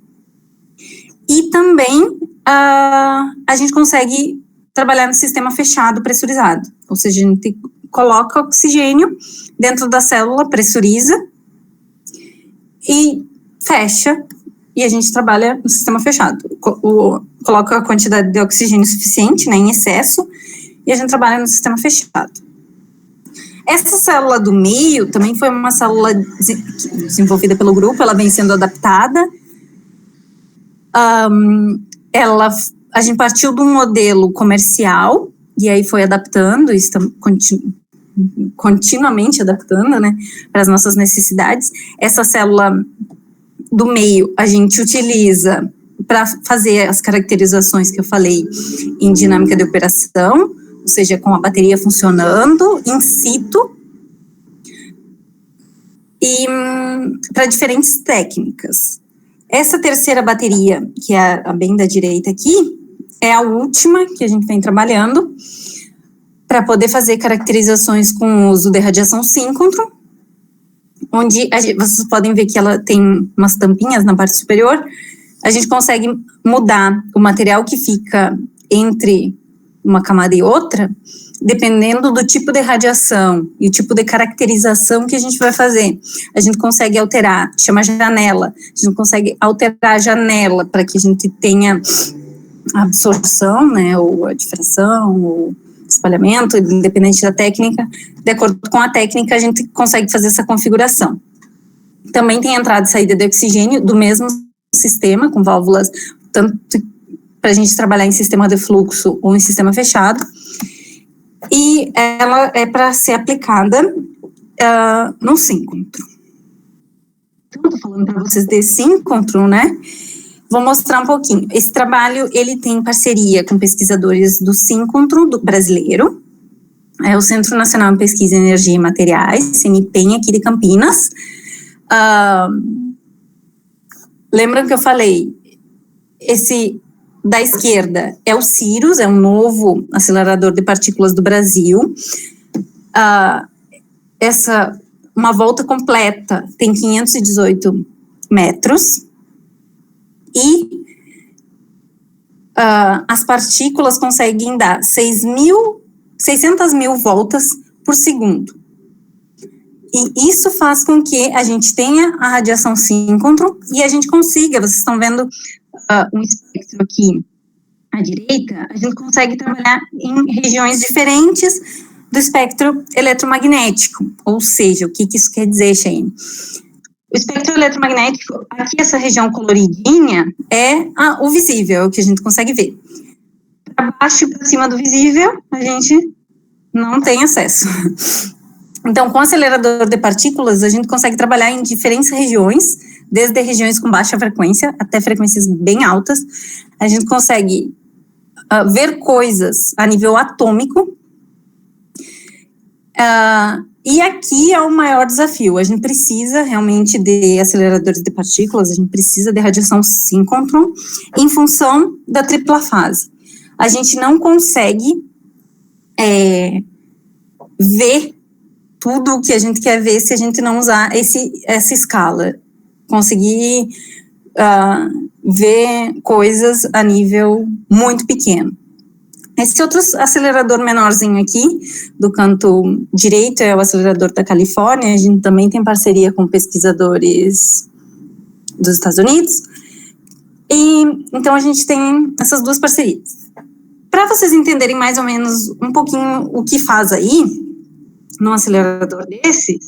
e também a gente consegue trabalhar no sistema fechado, pressurizado, ou seja, a gente coloca oxigênio dentro da célula, pressuriza e fecha, e a gente trabalha no sistema fechado. Coloca a quantidade de oxigênio suficiente, né, em excesso, e a gente trabalha no sistema fechado. Essa célula do meio também foi uma célula desenvolvida pelo grupo, ela vem sendo adaptada. A gente partiu de um modelo comercial, e aí foi adaptando, estamos continuamente adaptando, né, para as nossas necessidades. Essa célula do meio a gente utiliza para fazer as caracterizações que eu falei em dinâmica de operação, ou seja, com a bateria funcionando in situ, e para diferentes técnicas. Essa terceira bateria, que é a bem da direita aqui, é a última que a gente vem trabalhando para poder fazer caracterizações com o uso de radiação síncrono, onde vocês podem ver que ela tem umas tampinhas na parte superior. A gente consegue mudar o material que fica entre uma camada e outra, dependendo do tipo de radiação e o tipo de caracterização que a gente vai fazer. A gente consegue alterar, chama janela, a gente consegue alterar a janela para que a gente tenha a absorção, né, ou a difração, ou espalhamento, independente da técnica. De acordo com a técnica, a gente consegue fazer essa configuração. Também tem entrada e saída de oxigênio do mesmo sistema, com válvulas, tanto para a gente trabalhar em sistema de fluxo ou em sistema fechado. E ela é para ser aplicada no síncrontro. Então, estou falando para vocês de síncrontro, né? Vou mostrar um pouquinho. Esse trabalho, ele tem parceria com pesquisadores do síncrontro brasileiro, é o Centro Nacional de Pesquisa em Energia e Materiais, CNPEM, aqui de Campinas. Lembram que eu falei, esse da esquerda é o CIRUS, é um novo acelerador de partículas do Brasil. Uma volta completa tem 518 metros, e as partículas conseguem dar 600 mil voltas por segundo. E isso faz com que a gente tenha a radiação síncrono e a gente consiga, vocês estão vendo um espectro aqui à direita, a gente consegue trabalhar em regiões diferentes do espectro eletromagnético. Ou seja, o que isso quer dizer, Shane? O espectro eletromagnético, aqui essa região coloridinha, é o visível, o que a gente consegue ver. Para baixo e para cima do visível, a gente não tem acesso. Então, com o acelerador de partículas, a gente consegue trabalhar em diferentes regiões, desde regiões com baixa frequência até frequências bem altas. A gente consegue ver coisas a nível atômico. E aqui é o maior desafio. A gente precisa realmente de aceleradores de partículas, a gente precisa de radiação síncrona em função da tripla fase. A gente não consegue ver tudo o que a gente quer ver se a gente não usar essa escala. Conseguir ver coisas a nível muito pequeno. Esse outro acelerador menorzinho aqui, do canto direito, é o acelerador da Califórnia. A gente também tem parceria com pesquisadores dos Estados Unidos. E então a gente tem essas duas parcerias. Para vocês entenderem mais ou menos um pouquinho o que faz aí, num acelerador desse,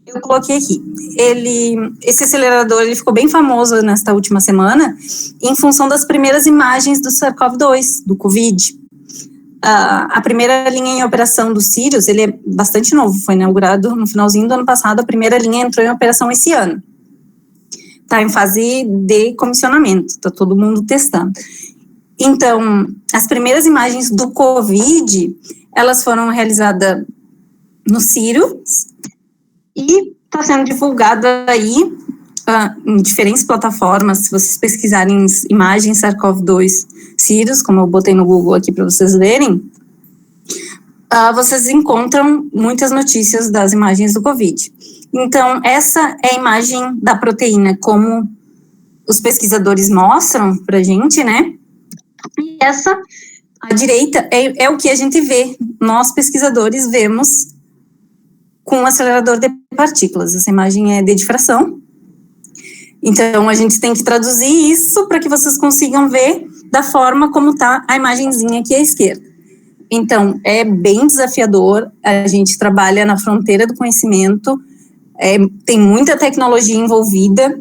eu coloquei aqui. Esse acelerador ele ficou bem famoso nesta última semana, em função das primeiras imagens do SARS-CoV-2, do Covid. A primeira linha em operação do Sirius, ele é bastante novo, foi inaugurado no finalzinho do ano passado, a primeira linha entrou em operação esse ano. Está em fase de comissionamento, está todo mundo testando. Então, as primeiras imagens do Covid, elas foram realizadas no Sirius, e está sendo divulgada aí em diferentes plataformas. Se vocês pesquisarem imagens SARS-CoV-2 Sirius, como eu botei no Google aqui para vocês verem, vocês encontram muitas notícias das imagens do Covid. Então, essa é a imagem da proteína, como os pesquisadores mostram para a gente, né? E essa, à direita, é o que a gente vê. Nós, pesquisadores, vemos com um acelerador de partículas. Essa imagem é de difração. Então, a gente tem que traduzir isso para que vocês consigam ver da forma como está a imagenzinha aqui à esquerda. Então, é bem desafiador, a gente trabalha na fronteira do conhecimento, tem muita tecnologia envolvida,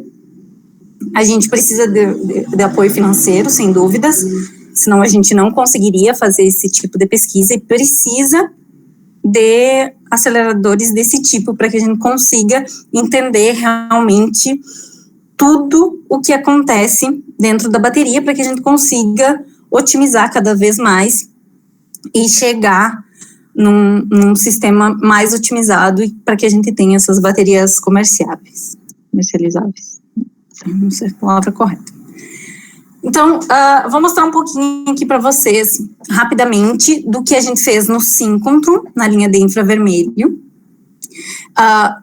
a gente precisa de apoio financeiro, sem dúvidas, senão a gente não conseguiria fazer esse tipo de pesquisa, e precisa de aceleradores desse tipo para que a gente consiga entender realmente tudo o que acontece dentro da bateria, para que a gente consiga otimizar cada vez mais e chegar num sistema mais otimizado, e para que a gente tenha essas baterias comercializáveis. Não sei a palavra correta. Então, vou mostrar um pouquinho aqui para vocês, rapidamente, do que a gente fez no síncrontron, na linha de infravermelho.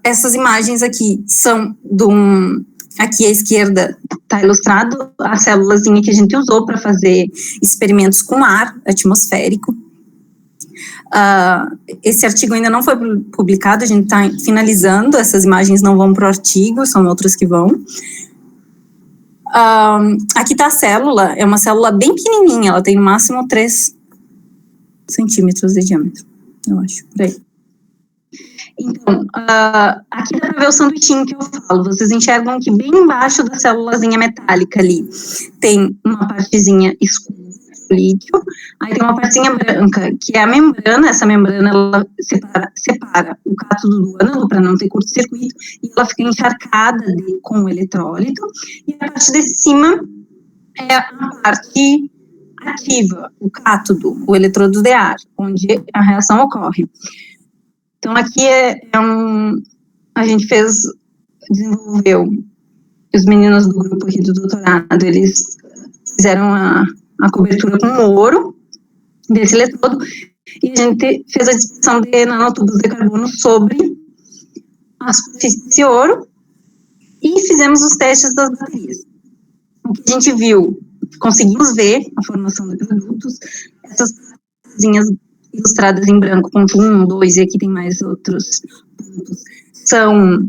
Essas imagens aqui são aqui à esquerda está ilustrado a célulazinha que a gente usou para fazer experimentos com ar atmosférico. Esse artigo ainda não foi publicado, a gente está finalizando, essas imagens não vão para o artigo, são outras que vão. Aqui está a célula, é uma célula bem pequenininha, ela tem no máximo 3 centímetros de diâmetro, eu acho, por aí. Então, aqui dá para ver o sanduichinho que eu falo, vocês enxergam que bem embaixo da célulazinha metálica ali, tem uma partezinha escura, líquido, aí tem uma partezinha branca, que é a membrana. Essa membrana, ela separa o cátodo do ânulo, para não ter curto-circuito, e ela fica encharcada com o eletrólito, e a parte de cima é a parte ativa, o cátodo, o eletrodo de ar, onde a reação ocorre. Então, aqui a gente desenvolveu, os meninos do grupo aqui do doutorado, eles fizeram a cobertura com ouro desse eletrodo, e a gente fez a dispersão de nanotubos de carbono sobre a superfície desse ouro, e fizemos os testes das baterias. O que a gente viu, conseguimos ver a formação de produtos, essas coisinhas ilustradas em branco, ponto 1, 2, e aqui tem mais outros pontos, são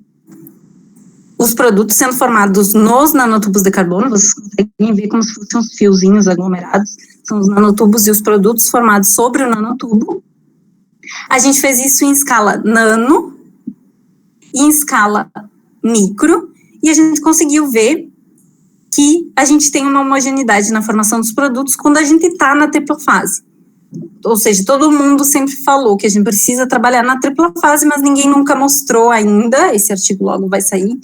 os produtos sendo formados nos nanotubos de carbono. Vocês conseguem ver como se fossem uns fiozinhos aglomerados, são os nanotubos e os produtos formados sobre o nanotubo. A gente fez isso em escala nano e em escala micro, e a gente conseguiu ver que a gente tem uma homogeneidade na formação dos produtos quando a gente está na tripla fase. Ou seja, todo mundo sempre falou que a gente precisa trabalhar na tripla fase, mas ninguém nunca mostrou ainda, esse artigo logo vai sair,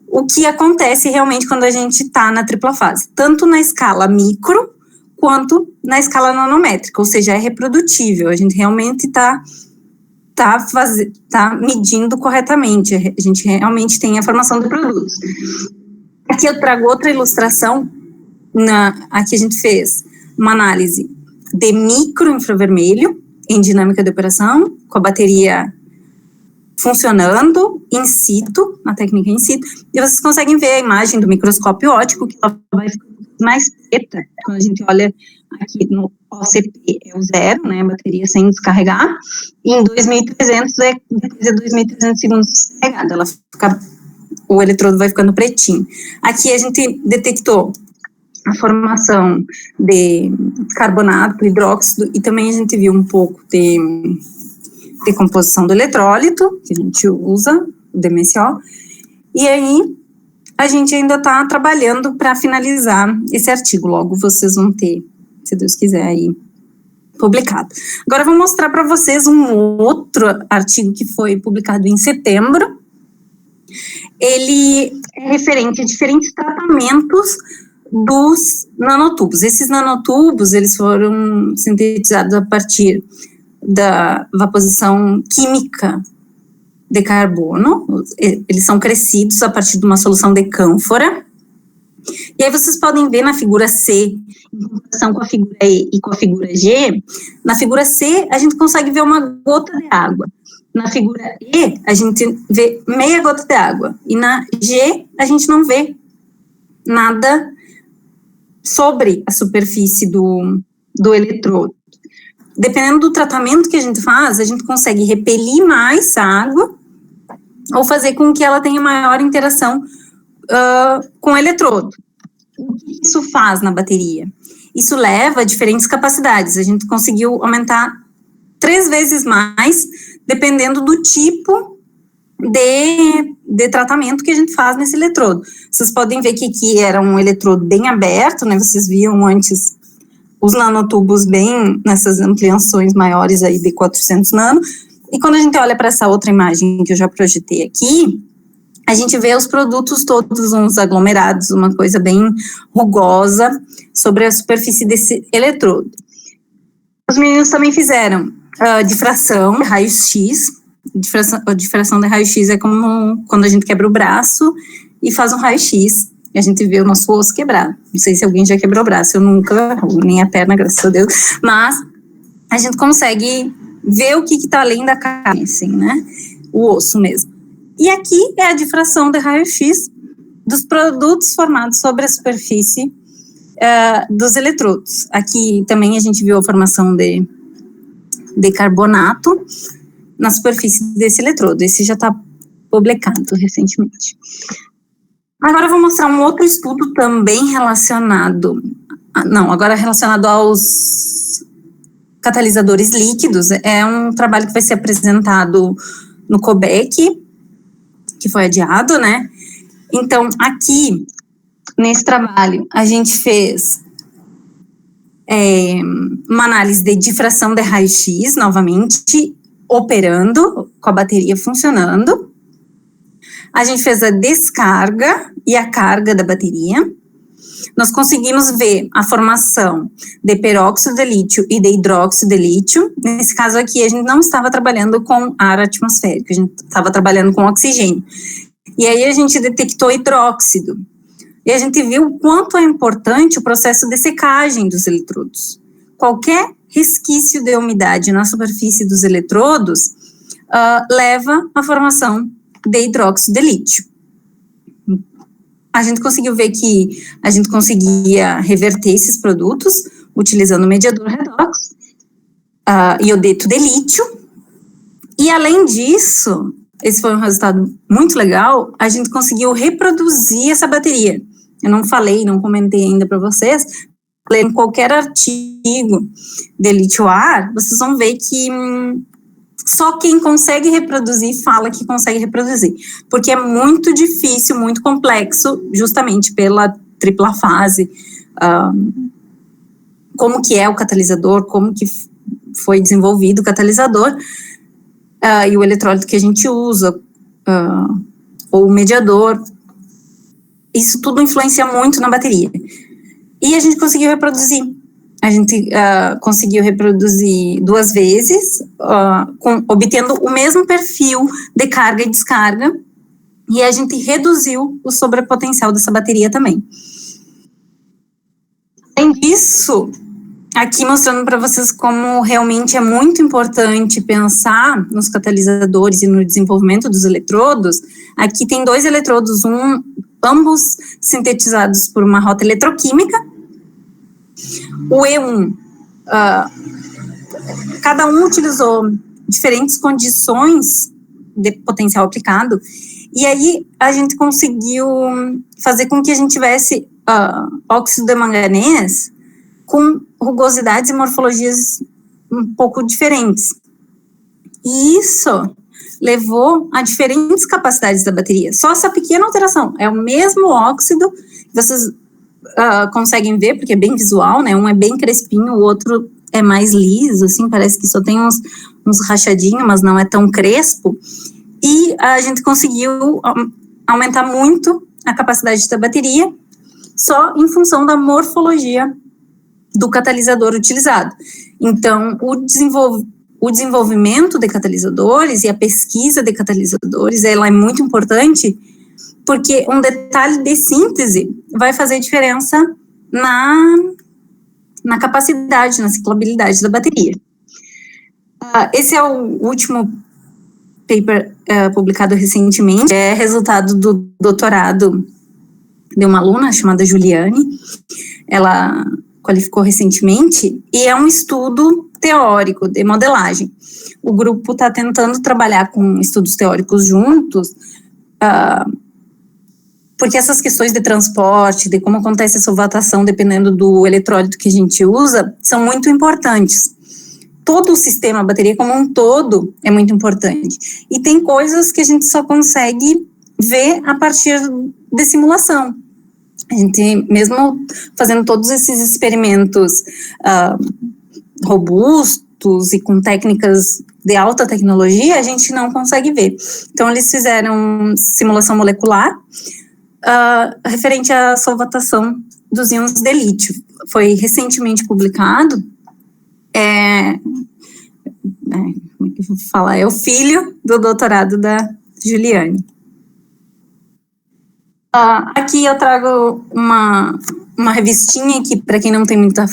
o que acontece realmente quando a gente está na tripla fase, tanto na escala micro, quanto na escala nanométrica, ou seja, é reprodutível, a gente realmente está medindo corretamente, a gente realmente tem a formação de produtos. Aqui eu trago outra ilustração, aqui a gente fez uma análise de microinfravermelho em dinâmica de operação, com a bateria funcionando in situ, na técnica in situ, e vocês conseguem ver a imagem do microscópio óptico, que ela vai ficar mais preta, quando a gente olha aqui no OCP, é o 0, né, a bateria sem descarregar, e em 2300, depois de 2300 segundos descarregada, o eletrodo vai ficando pretinho. Aqui a gente detectou a formação de carbonato, hidróxido, e também a gente viu um pouco de composição do eletrólito, que a gente usa, o DMSO, e aí a gente ainda está trabalhando para finalizar esse artigo, logo vocês vão ter, se Deus quiser, aí publicado. Agora eu vou mostrar para vocês um outro artigo que foi publicado em setembro. Ele é referente a diferentes tratamentos dos nanotubos. Esses nanotubos, eles foram sintetizados a partir da vaposição química de carbono, eles são crescidos a partir de uma solução de cânfora. E aí vocês podem ver na figura C, em comparação com a figura E e com a figura G, na figura C a gente consegue ver uma gota de água. Na figura E a gente vê meia gota de água. E na G a gente não vê nada sobre a superfície do eletrodo. Dependendo do tratamento que a gente faz, a gente consegue repelir mais a água ou fazer com que ela tenha maior interação com o eletrodo. O que isso faz na bateria? Isso leva a diferentes capacidades. A gente conseguiu aumentar 3 vezes mais, dependendo do tipo de tratamento que a gente faz nesse eletrodo. Vocês podem ver que aqui era um eletrodo bem aberto, né? Vocês viam antes os nanotubos bem nessas ampliações maiores aí de 400 nano. E quando a gente olha para essa outra imagem que eu já projetei aqui, a gente vê os produtos todos uns aglomerados, uma coisa bem rugosa sobre a superfície desse eletrodo. Os meninos também fizeram difração, raio-x. Difração de raio-x é como quando a gente quebra o braço e faz um raio-x. A gente vê o nosso osso quebrado. Não sei se alguém já quebrou o braço, eu nunca, nem a perna, graças a Deus, mas a gente consegue ver o que está além da carne, assim, né? O osso mesmo. E aqui é a difração de raio-x dos produtos formados sobre a superfície dos eletrodos. Aqui também a gente viu a formação de carbonato na superfície desse eletrodo. Esse já está publicado recentemente. Agora eu vou mostrar um outro estudo também relacionado, agora relacionado aos catalisadores líquidos. É um trabalho que vai ser apresentado no COBEC, que foi adiado, né? Então, aqui, nesse trabalho, a gente fez uma análise de difração de raio-x, novamente, operando, com a bateria funcionando. A gente fez a descarga e a carga da bateria. Nós conseguimos ver a formação de peróxido de lítio e de hidróxido de lítio. Nesse caso aqui, a gente não estava trabalhando com ar atmosférico, a gente estava trabalhando com oxigênio. E aí a gente detectou hidróxido. E a gente viu o quanto é importante o processo de secagem dos eletrodos. Qualquer resquício de umidade na superfície dos eletrodos leva à formação de hidróxido de lítio. A gente conseguiu ver que a gente conseguia reverter esses produtos utilizando o mediador redox, iodeto de lítio, e além disso, esse foi um resultado muito legal, a gente conseguiu reproduzir essa bateria. Eu não comentei ainda para vocês, em qualquer artigo de lítio-ar, vocês vão ver que só quem consegue reproduzir fala que consegue reproduzir, porque é muito difícil, muito complexo, justamente pela tripla fase, como que é o catalisador, como que foi desenvolvido o catalisador, e o eletrólito que a gente usa, ou o mediador, isso tudo influencia muito na bateria. E a gente conseguiu reproduzir. A gente conseguiu reproduzir 2 vezes, obtendo o mesmo perfil de carga e descarga, e a gente reduziu o sobrepotencial dessa bateria também. Além disso, aqui mostrando para vocês como realmente é muito importante pensar nos catalisadores e no desenvolvimento dos eletrodos, aqui tem 2 eletrodos, ambos sintetizados por uma rota eletroquímica. O E1, cada um utilizou diferentes condições de potencial aplicado, e aí a gente conseguiu fazer com que a gente tivesse óxido de manganês com rugosidades e morfologias um pouco diferentes. E isso levou a diferentes capacidades da bateria. Só essa pequena alteração, é o mesmo óxido, vocês conseguem ver, porque é bem visual, né? Um é bem crespinho, o outro é mais liso, assim, parece que só tem uns rachadinhos, mas não é tão crespo. E a gente conseguiu aumentar muito a capacidade da bateria, só em função da morfologia do catalisador utilizado. Então, o desenvolvimento de catalisadores e a pesquisa de catalisadores, ela é muito importante, porque um detalhe de síntese vai fazer diferença na capacidade, na ciclabilidade da bateria. Esse é o último paper publicado recentemente, é resultado do doutorado de uma aluna chamada Juliane. Ela qualificou recentemente, e é um estudo teórico de modelagem. O grupo está tentando trabalhar com estudos teóricos juntos, porque essas questões de transporte, de como acontece a solvatação dependendo do eletrólito que a gente usa, são muito importantes. Todo o sistema, a bateria como um todo, é muito importante. E tem coisas que a gente só consegue ver a partir de simulação. A gente, mesmo fazendo todos esses experimentos robustos e com técnicas de alta tecnologia, a gente não consegue ver. Então, eles fizeram simulação molecular referente à solvatação dos íons de lítio. Foi recentemente publicado. Como é que eu vou falar? É o filho do doutorado da Juliane. Aqui eu trago uma revistinha que, para quem não tem muita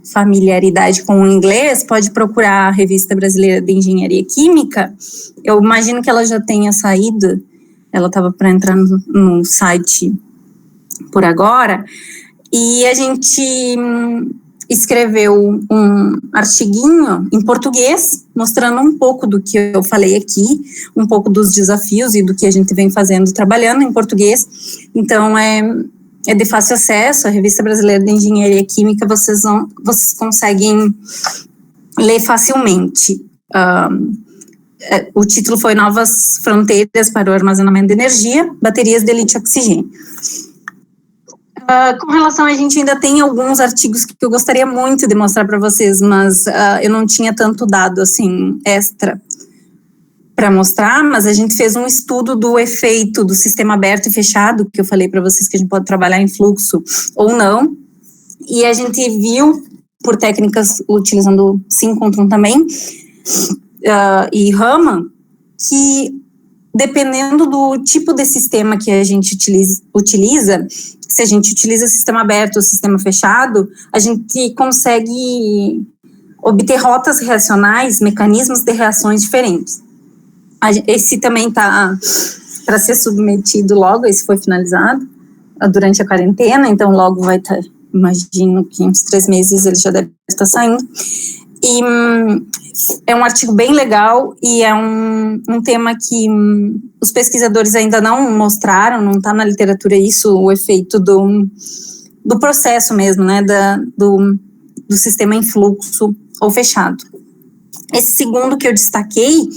familiaridade com o inglês, pode procurar a Revista Brasileira de Engenharia Química. Eu imagino que ela já tenha saído, ela estava para entrar no site por agora, e a gente escreveu um artiguinho em português, mostrando um pouco do que eu falei aqui, um pouco dos desafios e do que a gente vem fazendo, trabalhando em português. Então, é de fácil acesso, a Revista Brasileira de Engenharia Química, vocês conseguem ler facilmente. O título foi Novas Fronteiras para o Armazenamento de Energia, Baterias de Lítio-Oxigênio. Com relação, a gente ainda tem alguns artigos que eu gostaria muito de mostrar para vocês, mas eu não tinha tanto dado, assim, extra para mostrar, mas a gente fez um estudo do efeito do sistema aberto e fechado, que eu falei para vocês que a gente pode trabalhar em fluxo ou não, e a gente viu, por técnicas utilizando síncrontron também, e Raman, que dependendo do tipo de sistema que a gente utiliza, se a gente utiliza sistema aberto ou sistema fechado, a gente consegue obter rotas reacionais, mecanismos de reações diferentes. Esse também está para ser submetido logo, esse foi finalizado durante a quarentena, então logo vai estar, imagino que em uns 3 meses ele já deve estar saindo. E é um artigo bem legal e é um tema que os pesquisadores ainda não mostraram, não está na literatura isso, o efeito do processo mesmo, né, do sistema em fluxo ou fechado. Esse segundo que eu destaquei,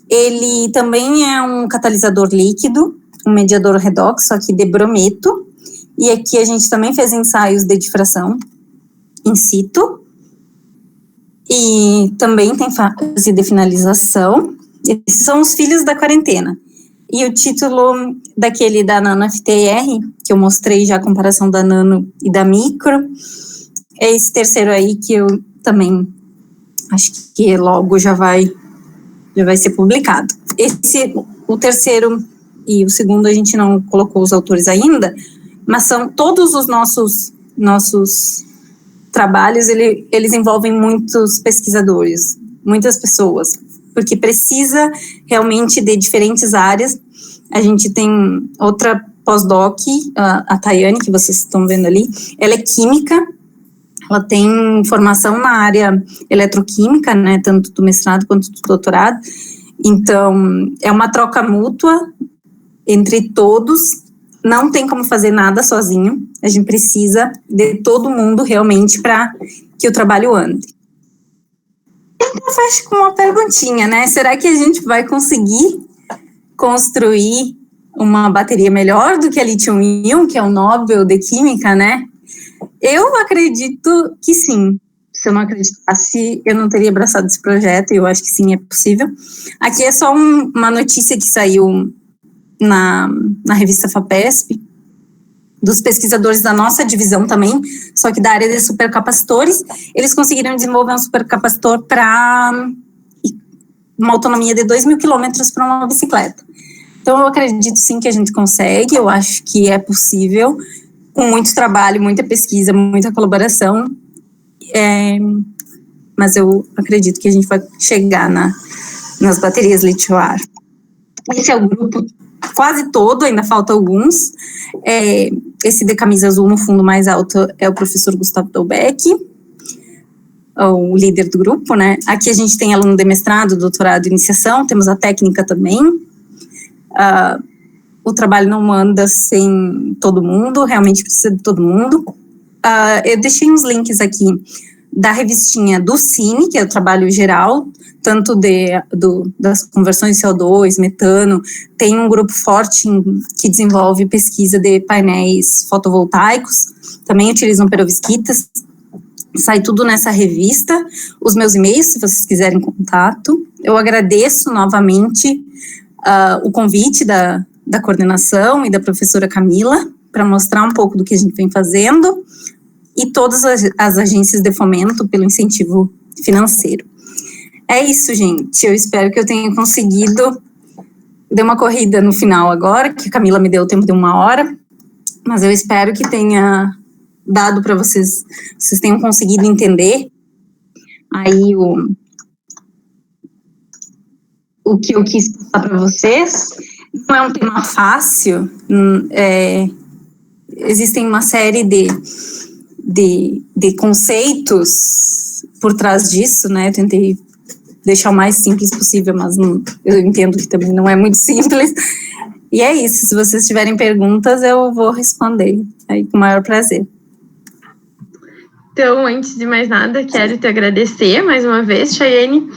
ele também é um catalisador líquido, um mediador redox, só que de brometo, e aqui a gente também fez ensaios de difração in situ, e também tem fase de finalização. Esses são os filhos da quarentena. E o título daquele da Nano FTR, que eu mostrei já a comparação da Nano e da Micro, é esse terceiro aí que eu também acho que logo já vai ser publicado. O terceiro e o segundo a gente não colocou os autores ainda, mas são todos os nossos trabalhos, eles envolvem muitos pesquisadores, muitas pessoas, porque precisa realmente de diferentes áreas. A gente tem outra pós-doc, a Tayane, que vocês estão vendo ali, ela é química, ela tem formação na área eletroquímica, né, tanto do mestrado quanto do doutorado, então é uma troca mútua entre todos. Não tem como fazer nada sozinho, a gente precisa de todo mundo realmente para que o trabalho ande. Eu fecho com uma perguntinha, né? Será que a gente vai conseguir construir uma bateria melhor do que a lítio-íon, que é o Nobel de Química, né? Eu acredito que sim. Se eu não acreditasse, eu não teria abraçado esse projeto, e eu acho que sim, é possível. Aqui é só uma notícia que saiu na revista FAPESP, dos pesquisadores da nossa divisão também, só que da área de supercapacitores, eles conseguiram desenvolver um supercapacitor para uma autonomia de 2.000 quilômetros para uma bicicleta. Então, eu acredito sim que a gente consegue, eu acho que é possível, com muito trabalho, muita pesquisa, muita colaboração, mas eu acredito que a gente vai chegar nas baterias lítio-ar. Esse é o grupo quase todo, ainda falta alguns. Esse de camisa azul no fundo mais alto é o professor Gustavo Dolbeck, o líder do grupo, né? Aqui a gente tem aluno de mestrado, doutorado e iniciação, temos a técnica também. O trabalho não anda sem todo mundo, realmente precisa de todo mundo. Eu deixei uns links aqui da revistinha do Cine, que é o trabalho geral, tanto das conversões de CO2, metano. Tem um grupo forte que desenvolve pesquisa de painéis fotovoltaicos, também utilizam perovskitas. Sai tudo nessa revista. Os meus e-mails, se vocês quiserem contato. Eu agradeço novamente o convite da coordenação e da professora Camila para mostrar um pouco do que a gente vem fazendo e todas as agências de fomento pelo incentivo financeiro. É isso, gente. Eu espero que eu tenha conseguido. Dei uma corrida no final agora, que a Camila me deu o tempo de 1 hora, mas eu espero que tenha dado para vocês tenham conseguido entender aí o que eu quis passar para vocês. Não é um tema fácil, existem uma série de conceitos por trás disso, né? Eu tentei deixar o mais simples possível, mas eu entendo que também não é muito simples. E é isso, se vocês tiverem perguntas, eu vou responder aí com o maior prazer. Então, antes de mais nada, quero te agradecer mais uma vez, Chayane,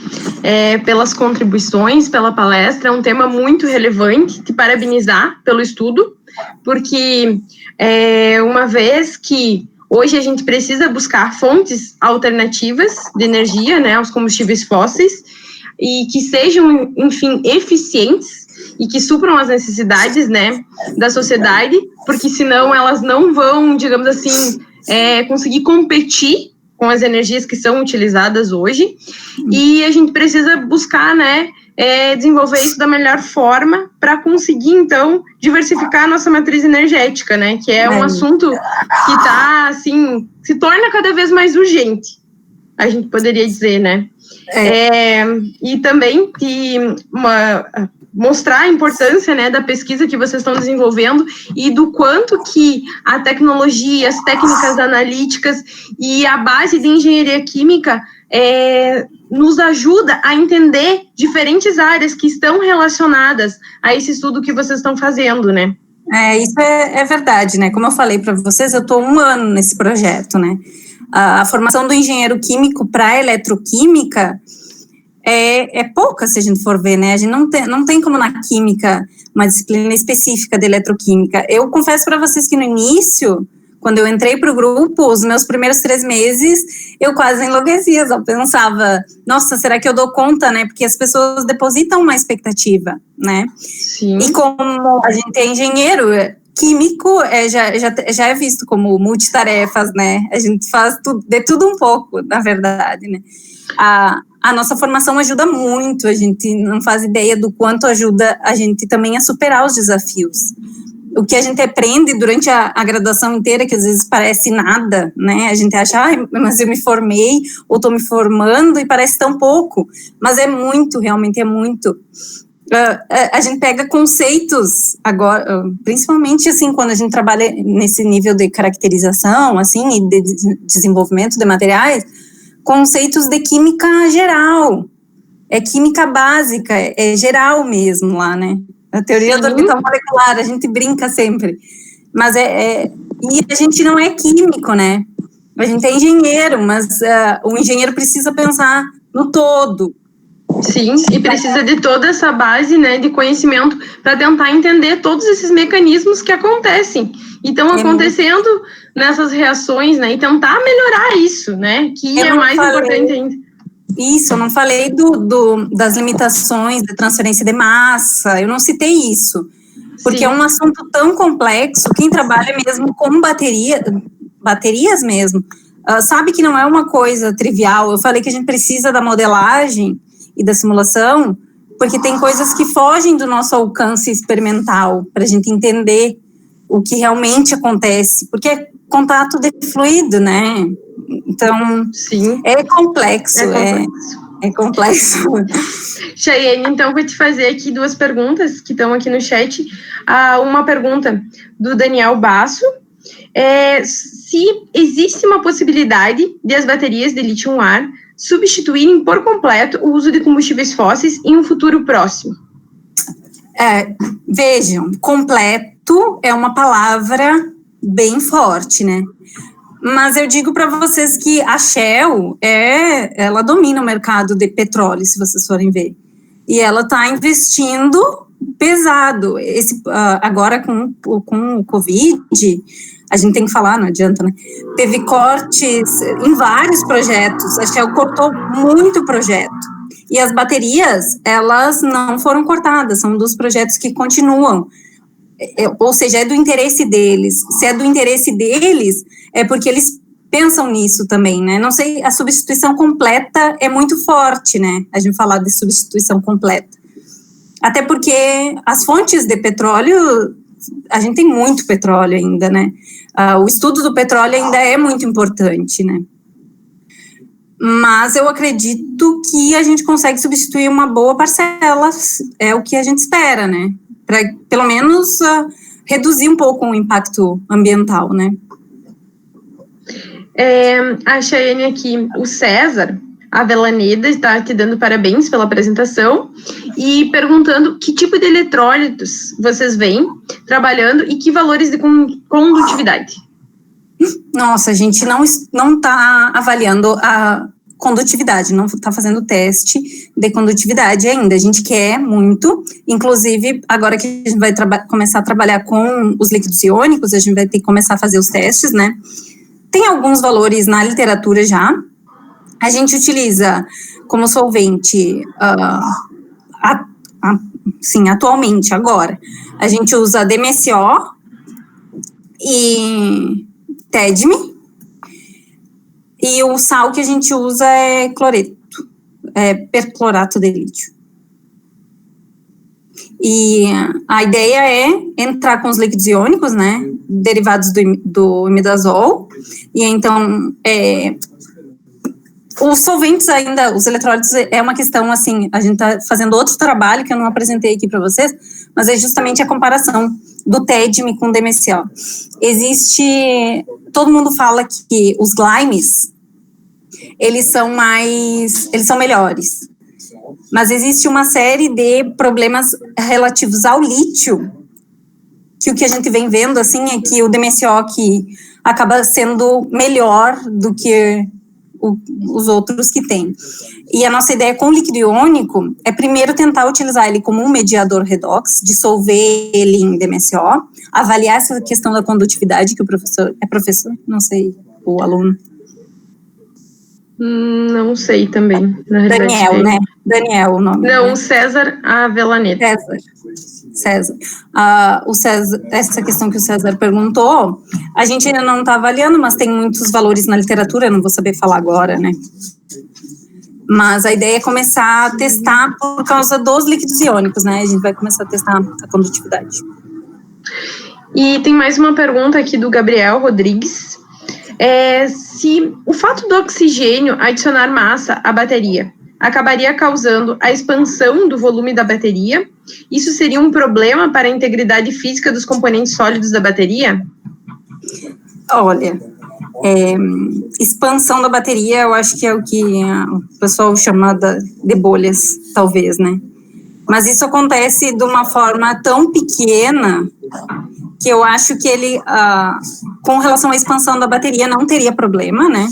pelas contribuições, pela palestra. É um tema muito relevante, te parabenizar pelo estudo, porque uma vez que hoje a gente precisa buscar fontes alternativas de energia, né, aos combustíveis fósseis, e que sejam, enfim, eficientes e que supram as necessidades, né, da sociedade, porque senão elas não vão, digamos assim, conseguir competir com as energias que são utilizadas hoje, e a gente precisa buscar, né, desenvolver isso da melhor forma para conseguir, então, diversificar a nossa matriz energética, né, que é um assunto que está, assim, se torna cada vez mais urgente, a gente poderia dizer, né. E também mostrar a importância, né, da pesquisa que vocês estão desenvolvendo e do quanto que a tecnologia, as técnicas analíticas e a base de engenharia química nos ajuda a entender diferentes áreas que estão relacionadas a esse estudo que vocês estão fazendo, né? Isso é verdade, né? Como eu falei para vocês, eu estou 1 ano nesse projeto, né? A formação do engenheiro químico para a eletroquímica é pouca, se a gente for ver, né? A gente não tem como na química uma disciplina específica de eletroquímica. Eu confesso para vocês que no início, quando eu entrei para o grupo, os meus primeiros 3 meses, eu quase enlouquecia, só pensava, nossa, será que eu dou conta, né? Porque as pessoas depositam uma expectativa, né? Sim. E como a gente é engenheiro químico, já é visto como multitarefas, né? A gente faz de tudo um pouco, na verdade, né? A nossa formação ajuda muito, a gente não faz ideia do quanto ajuda a gente também a superar os desafios. O que a gente aprende durante a graduação inteira, que às vezes parece nada, né? A gente acha, mas eu me formei, ou estou me formando, e parece tão pouco. Mas é muito, realmente é muito. A gente pega conceitos agora, principalmente assim, quando a gente trabalha nesse nível de caracterização, assim, e de desenvolvimento de materiais, conceitos de química geral, química básica, geral mesmo lá, né? A teoria do orbital molecular, a gente brinca sempre, mas e a gente não é químico, né? A gente é engenheiro, mas o engenheiro precisa pensar no todo. Sim, e precisa de toda essa base, né, de conhecimento para tentar entender todos esses mecanismos que acontecem e estão acontecendo nessas reações, né, e tentar melhorar isso, né, que é mais importante ainda. Isso, eu não falei das limitações de transferência de massa, eu não citei isso. porque Sim. é um assunto tão complexo. Quem trabalha mesmo com baterias mesmo, sabe que não é uma coisa trivial. Eu falei que a gente precisa da modelagem e da simulação, porque tem coisas que fogem do nosso alcance experimental, para a gente entender o que realmente acontece, porque é contato de fluido, né? Então, Sim. é complexo. É complexo. Chayene, então vou te fazer aqui 2 perguntas que estão aqui no chat. Uma pergunta do Daniel Basso, se existe uma possibilidade de as baterias de lítio-ion substituírem por completo o uso de combustíveis fósseis em um futuro próximo. Vejam, completo é uma palavra bem forte, né? Mas eu digo para vocês que a Shell, ela domina o mercado de petróleo, se vocês forem ver. E ela está investindo pesado. Agora, com o Covid, a gente tem que falar, não adianta, né? Teve cortes em vários projetos. A Shell cortou muito projeto. E as baterias, elas não foram cortadas, são dos projetos que continuam. Ou seja, é do interesse deles. Se é do interesse deles, é porque eles pensam nisso também, né? Não sei, a substituição completa é muito forte, né? A gente falar de substituição completa. Até porque as fontes de petróleo, a gente tem muito petróleo ainda, né? O estudo do petróleo ainda é muito importante, né? Mas eu acredito que a gente consegue substituir uma boa parcela, é o que a gente espera, né? Para, pelo menos, reduzir um pouco o impacto ambiental, né? A Chayene aqui, o César Avelaneda está te dando parabéns pela apresentação e perguntando que tipo de eletrólitos vocês veem trabalhando e que valores de condutividade. Nossa, a gente não está avaliando a condutividade, não está fazendo teste de condutividade ainda. A gente quer muito, inclusive, agora que a gente vai começar a trabalhar com os líquidos iônicos, a gente vai ter que começar a fazer os testes, né? Tem alguns valores na literatura já. A gente utiliza como solvente, sim, atualmente, agora, a gente usa DMSO e TEDME, e o sal que a gente usa é cloreto, perclorato de lítio. E a ideia é entrar com os líquidos iônicos, né, derivados do imidazol, e então, os solventes ainda, os eletrólitos, é uma questão, assim, a gente está fazendo outro trabalho que eu não apresentei aqui para vocês, mas é justamente a comparação do TEDME com o DMSO. Todo mundo fala que os limes, eles são melhores, mas existe uma série de problemas relativos ao lítio, que o que a gente vem vendo, assim, é que o DMSO que acaba sendo melhor do que os outros que tem. E a nossa ideia com o líquido iônico é primeiro tentar utilizar ele como um mediador redox, dissolver ele em DMSO, avaliar essa questão da condutividade, que o professor, não sei, o aluno. Não sei também, na realidade. Daniel, né? Daniel, o nome. Não, né? César Avelaneda. César. Essa questão que o César perguntou, a gente ainda não está avaliando, mas tem muitos valores na literatura, eu não vou saber falar agora, né? Mas a ideia é começar a testar por causa dos líquidos iônicos, né? A gente vai começar a testar a condutividade. E tem mais uma pergunta aqui do Gabriel Rodrigues. Se o fato do oxigênio adicionar massa à bateria acabaria causando a expansão do volume da bateria, isso seria um problema para a integridade física dos componentes sólidos da bateria? Olha, expansão da bateria, eu acho que é o que o pessoal chama de bolhas, talvez, né? Mas isso acontece de uma forma tão pequena que eu acho que ele, com relação à expansão da bateria, não teria problema, né?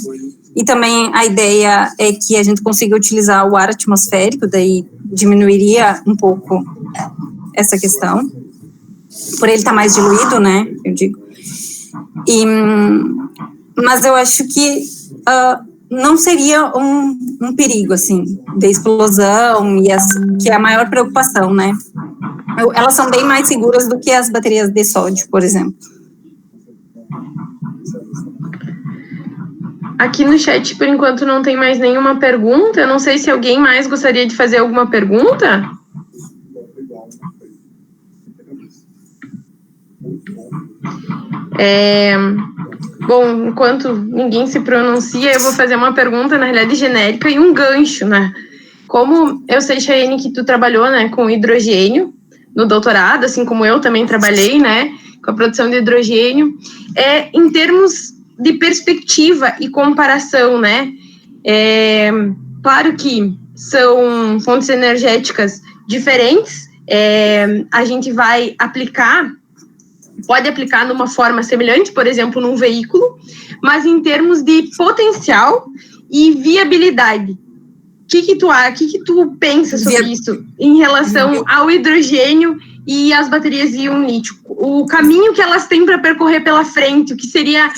E também a ideia é que a gente consiga utilizar o ar atmosférico, daí diminuiria um pouco essa questão, por ele estar mais diluído, né, eu digo. Mas eu acho que não seria um perigo, assim, de explosão, que é a maior preocupação, né. Elas são bem mais seguras do que as baterias de sódio, por exemplo. Aqui no chat, por enquanto, não tem mais nenhuma pergunta. Eu não sei se alguém mais gostaria de fazer alguma pergunta. Bom, enquanto ninguém se pronuncia, eu vou fazer uma pergunta, na realidade, genérica e um gancho, né? Como eu sei, Chayene, que tu trabalhou, né, com hidrogênio no doutorado, assim como eu também trabalhei, né, com a produção de hidrogênio, em termos de perspectiva e comparação, né? Claro que são fontes energéticas diferentes, a gente vai pode aplicar numa forma semelhante, por exemplo, num veículo, mas em termos de potencial e viabilidade. O que tu pensa sobre isso em relação ao hidrogênio e as baterias íon-lítio? O caminho que elas têm para percorrer pela frente, o que seria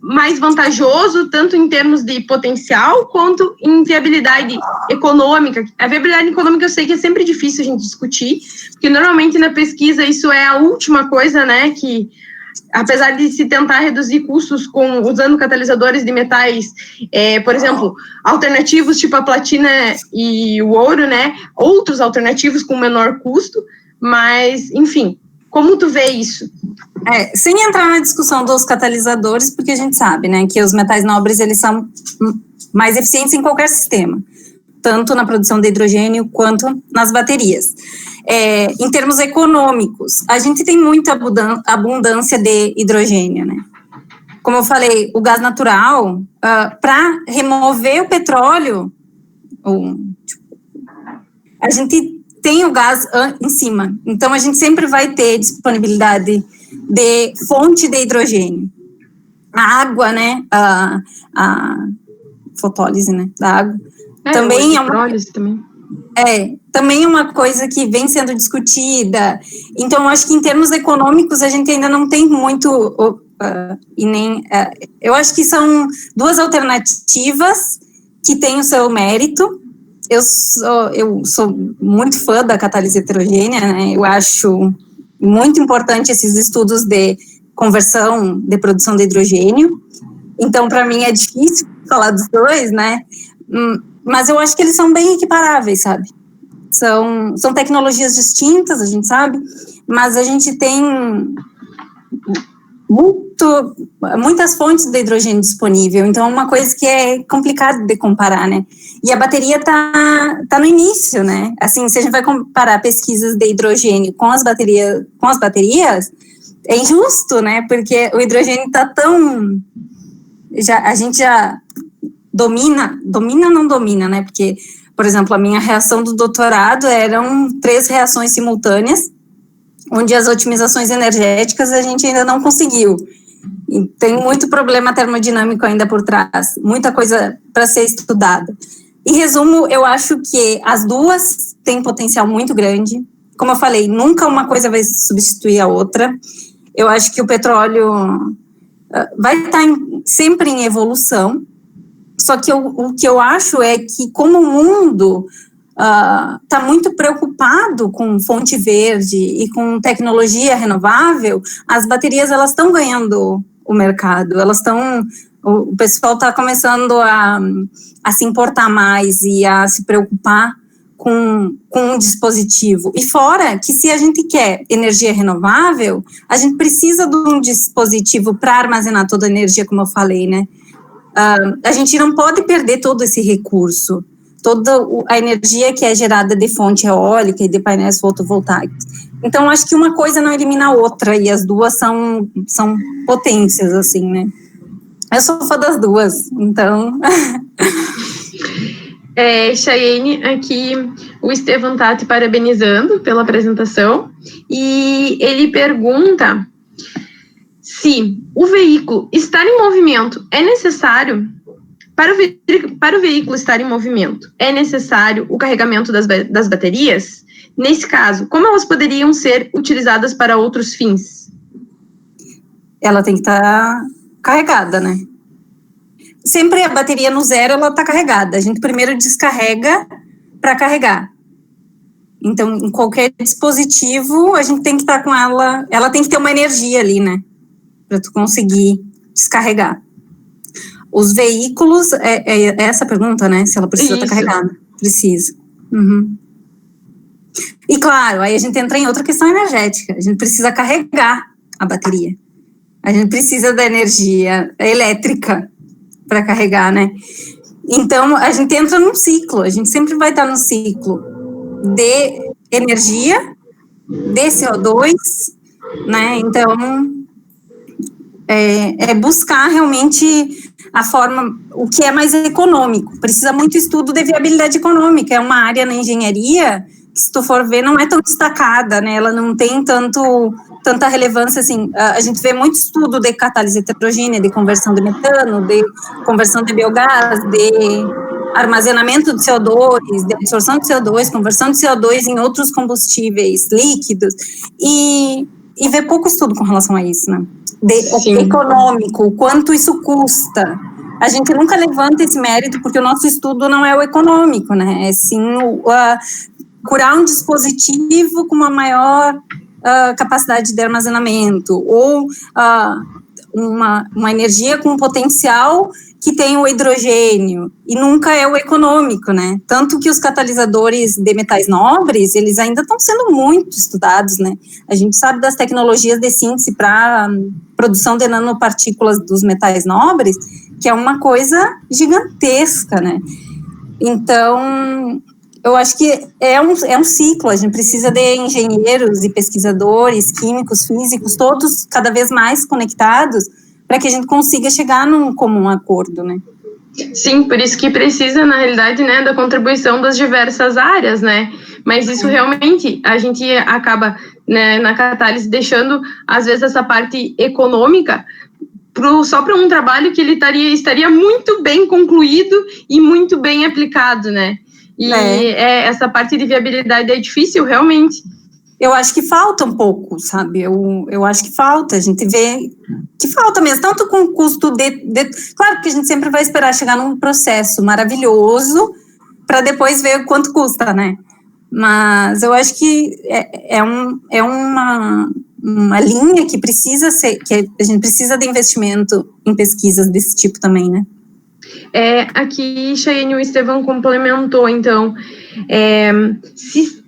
mais vantajoso, tanto em termos de potencial, quanto em viabilidade econômica. A viabilidade econômica eu sei que é sempre difícil a gente discutir, porque normalmente na pesquisa isso é a última coisa, né, que apesar de se tentar reduzir custos usando catalisadores de metais, por exemplo, alternativos tipo a platina e o ouro, né, outros alternativos com menor custo, mas, enfim, como tu vê isso? Sem entrar na discussão dos catalisadores, porque a gente sabe, né, que os metais nobres, eles são mais eficientes em qualquer sistema, tanto na produção de hidrogênio quanto nas baterias. Em termos econômicos, a gente tem muita abundância de hidrogênio, né? Como eu falei, o gás natural, para remover o petróleo, a gente tem o gás em cima, então a gente sempre vai ter disponibilidade de fonte de hidrogênio. A água, né, a fotólise, né, da água, também é uma... também é uma coisa que vem sendo discutida. Então, eu acho que em termos econômicos a gente ainda não tem muito, eu acho que são duas alternativas que têm o seu mérito. Eu sou muito fã da catálise heterogênea, né? Eu acho muito importante esses estudos de conversão, de produção de hidrogênio. Então, para mim é difícil falar dos dois, né? Mas eu acho que eles são bem equiparáveis, sabe? São tecnologias distintas, a gente sabe, mas a gente tem muitas fontes de hidrogênio disponível, então é uma coisa que é complicado de comparar, né? E a bateria tá no início, né? Assim, se a gente vai comparar pesquisas de hidrogênio com as baterias, é injusto, né? Porque o hidrogênio tá tão... a gente já não domina, né? Porque, por exemplo, a minha reação do doutorado eram 3 reações simultâneas, onde as otimizações energéticas a gente ainda não conseguiu. E tem muito problema termodinâmico ainda por trás, muita coisa para ser estudada. Em resumo, eu acho que as duas têm potencial muito grande. Como eu falei, nunca uma coisa vai substituir a outra. Eu acho que o petróleo vai estar sempre em evolução. Só que o que eu acho é que, como o mundo está muito preocupado com fonte verde e com tecnologia renovável, as baterias elas estão ganhando o mercado, o pessoal está começando a se importar mais e a se preocupar com um dispositivo. E fora que, se a gente quer energia renovável, a gente precisa de um dispositivo para armazenar toda a energia, como eu falei, né? A gente não pode perder todo esse recurso, toda a energia que é gerada de fonte eólica e de painéis fotovoltaicos. Então, acho que uma coisa não elimina a outra, e as duas são potências, assim, né? Eu sou fã das duas, então... Chayene, aqui o Estevam está te parabenizando pela apresentação, e ele pergunta se o veículo estar em movimento é necessário, para o veículo estar em movimento, é necessário o carregamento das baterias? Nesse caso, como elas poderiam ser utilizadas para outros fins? Ela tem que estar carregada, né? Sempre a bateria no zero, ela está carregada. A gente primeiro descarrega para carregar. Então, em qualquer dispositivo, a gente tem que estar com ela tem que ter uma energia ali, né? Para tu conseguir descarregar. Os veículos, é essa a pergunta, né? Se ela precisa estar carregada. Precisa. Uhum. E claro, aí a gente entra em outra questão energética. A gente precisa carregar a bateria. A gente precisa da energia elétrica para carregar, né? Então, a gente entra num ciclo. A gente sempre vai estar no ciclo de energia, de CO2, né? Então, é buscar realmente a forma, o que é mais econômico. Precisa muito estudo de viabilidade econômica. É uma área na engenharia que, se tu for ver, não é tão destacada, né? Ela não tem tanta relevância, assim. A gente vê muito estudo de catálise heterogênea, de conversão de metano, de conversão de biogás, de armazenamento de CO2, de absorção de CO2, conversão de CO2 em outros combustíveis líquidos, e vê pouco estudo com relação a isso, né? Econômico, quanto isso custa. A gente nunca levanta esse mérito, porque o nosso estudo não é o econômico, né? É sim curar um dispositivo com uma maior capacidade de armazenamento, ou uma energia com potencial que tem o hidrogênio, e nunca é o econômico, né? Tanto que os catalisadores de metais nobres, eles ainda estão sendo muito estudados, né? A gente sabe das tecnologias de síntese para produção de nanopartículas dos metais nobres, que é uma coisa gigantesca, né? Então, eu acho que é um ciclo. A gente precisa de engenheiros e pesquisadores, químicos, físicos, todos cada vez mais conectados, para que a gente consiga chegar num comum acordo, né? Sim, por isso que precisa, na realidade, né, da contribuição das diversas áreas, né? Mas isso realmente, a gente acaba, né, na catálise, deixando, às vezes, essa parte econômica só para um trabalho que ele estaria muito bem concluído e muito bem aplicado, né? E essa parte de viabilidade é difícil, realmente. Eu acho que falta um pouco, sabe? Eu acho que falta, a gente vê que falta mesmo, tanto com o custo Claro que a gente sempre vai esperar chegar num processo maravilhoso para depois ver quanto custa, né? Mas eu acho que é uma linha que precisa ser, que a gente precisa de investimento em pesquisas desse tipo também, né? Aqui, Chayane, o Estevão complementou, então,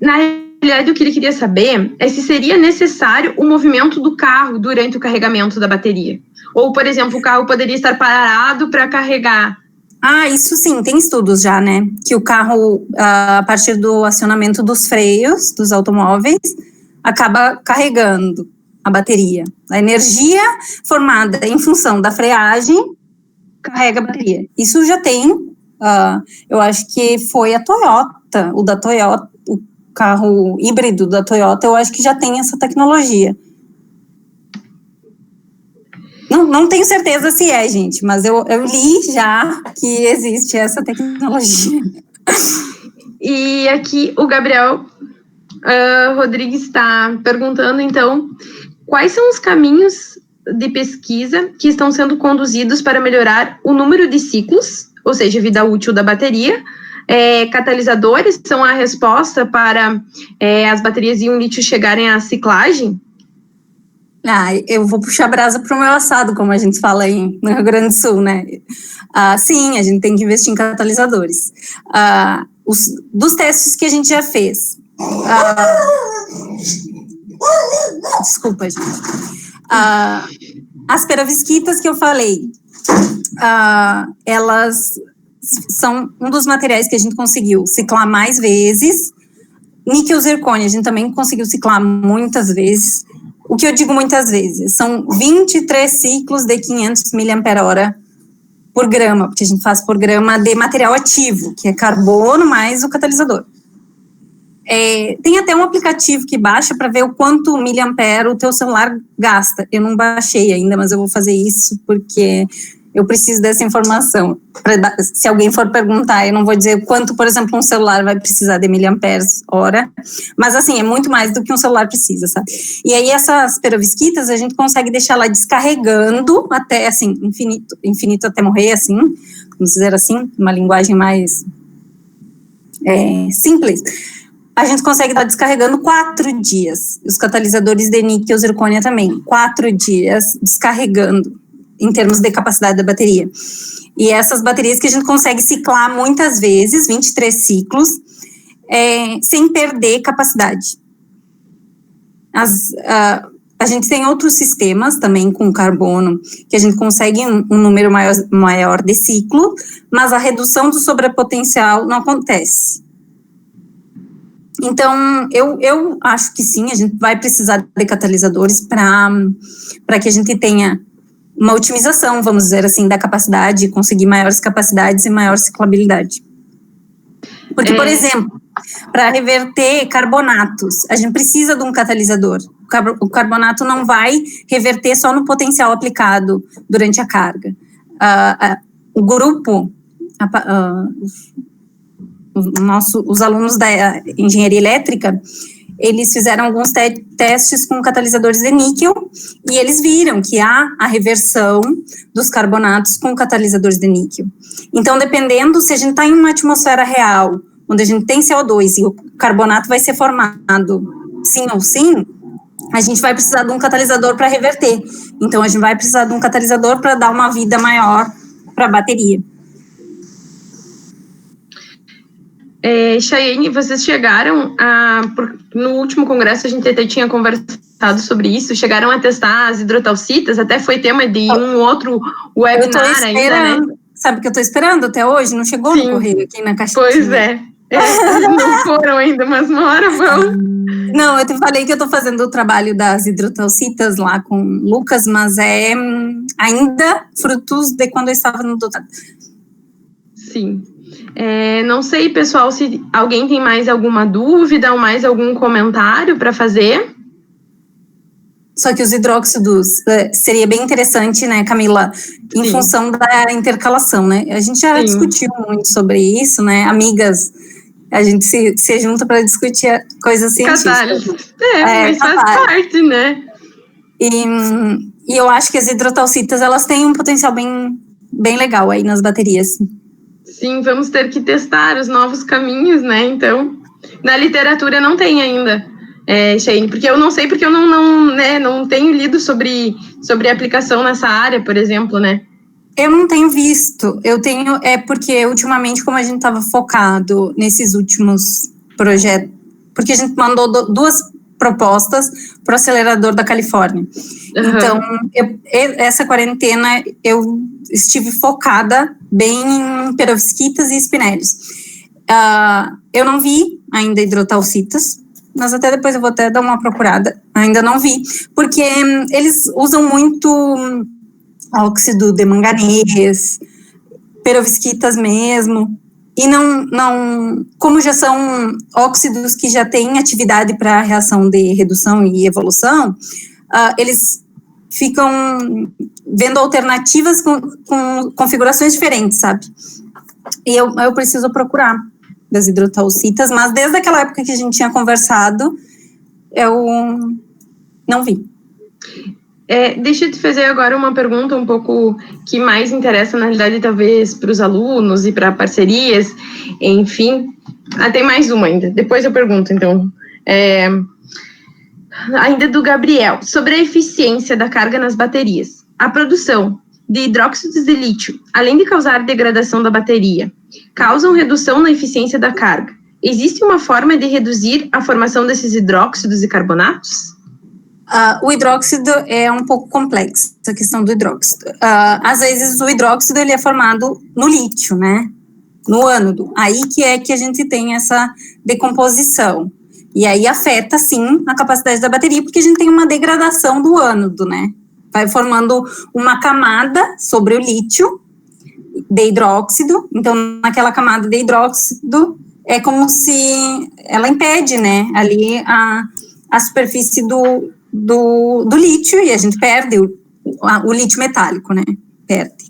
na realidade, o que ele queria saber é se seria necessário o movimento do carro durante o carregamento da bateria. Ou, por exemplo, o carro poderia estar parado para carregar. Isso sim, tem estudos já, né? Que o carro, a partir do acionamento dos freios dos automóveis, acaba carregando a bateria. A energia formada em função da freagem carrega a bateria. Isso já tem, eu acho que foi a Toyota, o carro híbrido da Toyota, eu acho que já tem essa tecnologia. Não tenho certeza se gente, mas eu li já que existe essa tecnologia. E aqui o Gabriel Rodrigues está perguntando, então, quais são os caminhos de pesquisa que estão sendo conduzidos para melhorar o número de ciclos, ou seja, a vida útil da bateria. Catalisadores são a resposta para as baterias íon lítio chegarem à ciclagem? Eu vou puxar brasa para o meu assado, como a gente fala aí no Rio Grande do Sul, né? Sim, a gente tem que investir em catalisadores. Dos testes que a gente já fez. Desculpa, gente. As perovskitas que eu falei, elas são um dos materiais que a gente conseguiu ciclar mais vezes. Níquel zircônio, a gente também conseguiu ciclar muitas vezes. O que eu digo muitas vezes, são 23 ciclos de 500 mAh por grama, porque a gente faz por grama de material ativo, que é carbono mais o catalisador. Tem até um aplicativo que baixa para ver o quanto miliampere o teu celular gasta. Eu não baixei ainda, mas eu vou fazer isso porque eu preciso dessa informação. Se alguém for perguntar, eu não vou dizer quanto, por exemplo, um celular vai precisar de miliamperes hora, mas assim, é muito mais do que um celular precisa, sabe? E aí essas perovskitas, a gente consegue deixar lá descarregando até, assim, infinito até morrer, assim, vamos dizer assim, uma linguagem mais simples, a gente consegue estar descarregando 4 dias. Os catalisadores de níquel zircônia também, 4 dias descarregando, em termos de capacidade da bateria. E essas baterias que a gente consegue ciclar muitas vezes, 23 ciclos, sem perder capacidade. A gente tem outros sistemas também com carbono, que a gente consegue um número maior de ciclo, mas a redução do sobrepotencial não acontece. Então, eu acho que sim, a gente vai precisar de catalisadores para que a gente tenha uma otimização, vamos dizer assim, da capacidade, conseguir maiores capacidades e maior ciclabilidade. Porque, por exemplo, para reverter carbonatos, a gente precisa de um catalisador. O carbonato não vai reverter só no potencial aplicado durante a carga. O grupo, os alunos da engenharia elétrica, eles fizeram alguns testes com catalisadores de níquel e eles viram que há a reversão dos carbonatos com catalisadores de níquel. Então, dependendo se a gente está em uma atmosfera real, onde a gente tem CO2 e o carbonato vai ser formado sim ou sim, a gente vai precisar de um catalisador para reverter. Então, a gente vai precisar de um catalisador para dar uma vida maior para a bateria. Chayene, vocês chegaram no último congresso a gente até tinha conversado sobre isso, chegaram a testar as hidrotalcitas, até foi tema de um outro webinar ainda, né? Sabe que eu estou esperando até hoje? Não chegou no correio aqui na caixinha. Pois não foram ainda, mas uma hora vão. Não, eu te falei que eu estou fazendo o trabalho das hidrotalcitas lá com o Lucas, mas é ainda frutos de quando eu estava no doutorado. Sim. Não sei, pessoal, se alguém tem mais alguma dúvida ou mais algum comentário para fazer. Só que os hidróxidos seria bem interessante, né, Camila, em função da intercalação, né? A gente já discutiu muito sobre isso, né? Amigas, a gente se junta para discutir coisas científicas. Mas faz parte, né? E eu acho que as hidrotalcitas, elas têm um potencial bem legal aí nas baterias. Sim, vamos ter que testar os novos caminhos, né? Então, na literatura não tem ainda, Chayene, porque eu não sei, porque eu não tenho lido sobre aplicação nessa área, por exemplo, né? Eu não tenho visto, porque ultimamente, como a gente estava focado nesses últimos projetos, porque a gente mandou 2 propostas para o acelerador da Califórnia. Então, essa quarentena, eu estive focada bem em perovskitas e espinélios. Eu não vi ainda hidrotalcitas, mas até depois eu vou até dar uma procurada. Ainda não vi, porque eles usam muito óxido de manganês, perovskitas mesmo, e não, como já são óxidos que já têm atividade para a reação de redução e evolução, eles ficam vendo alternativas com configurações diferentes, sabe? E eu preciso procurar das hidrotalcitas, mas desde aquela época que a gente tinha conversado, eu não vi. Deixa eu te fazer agora uma pergunta um pouco que mais interessa, na realidade, talvez para os alunos e para parcerias, enfim. Tem mais uma ainda, depois eu pergunto, então. Ainda do Gabriel, sobre a eficiência da carga nas baterias. A produção de hidróxidos de lítio, além de causar degradação da bateria, causam redução na eficiência da carga. Existe uma forma de reduzir a formação desses hidróxidos e carbonatos? O hidróxido é um pouco complexo, essa questão do hidróxido. Às vezes o hidróxido ele é formado no lítio, né? No ânodo. Aí que a gente tem essa decomposição. E aí afeta, sim, a capacidade da bateria, porque a gente tem uma degradação do ânodo, né? Vai formando uma camada sobre o lítio de hidróxido. Então, naquela camada de hidróxido, é como se ela impede, né? Ali a superfície do lítio, e a gente perde o lítio metálico, né? Perde.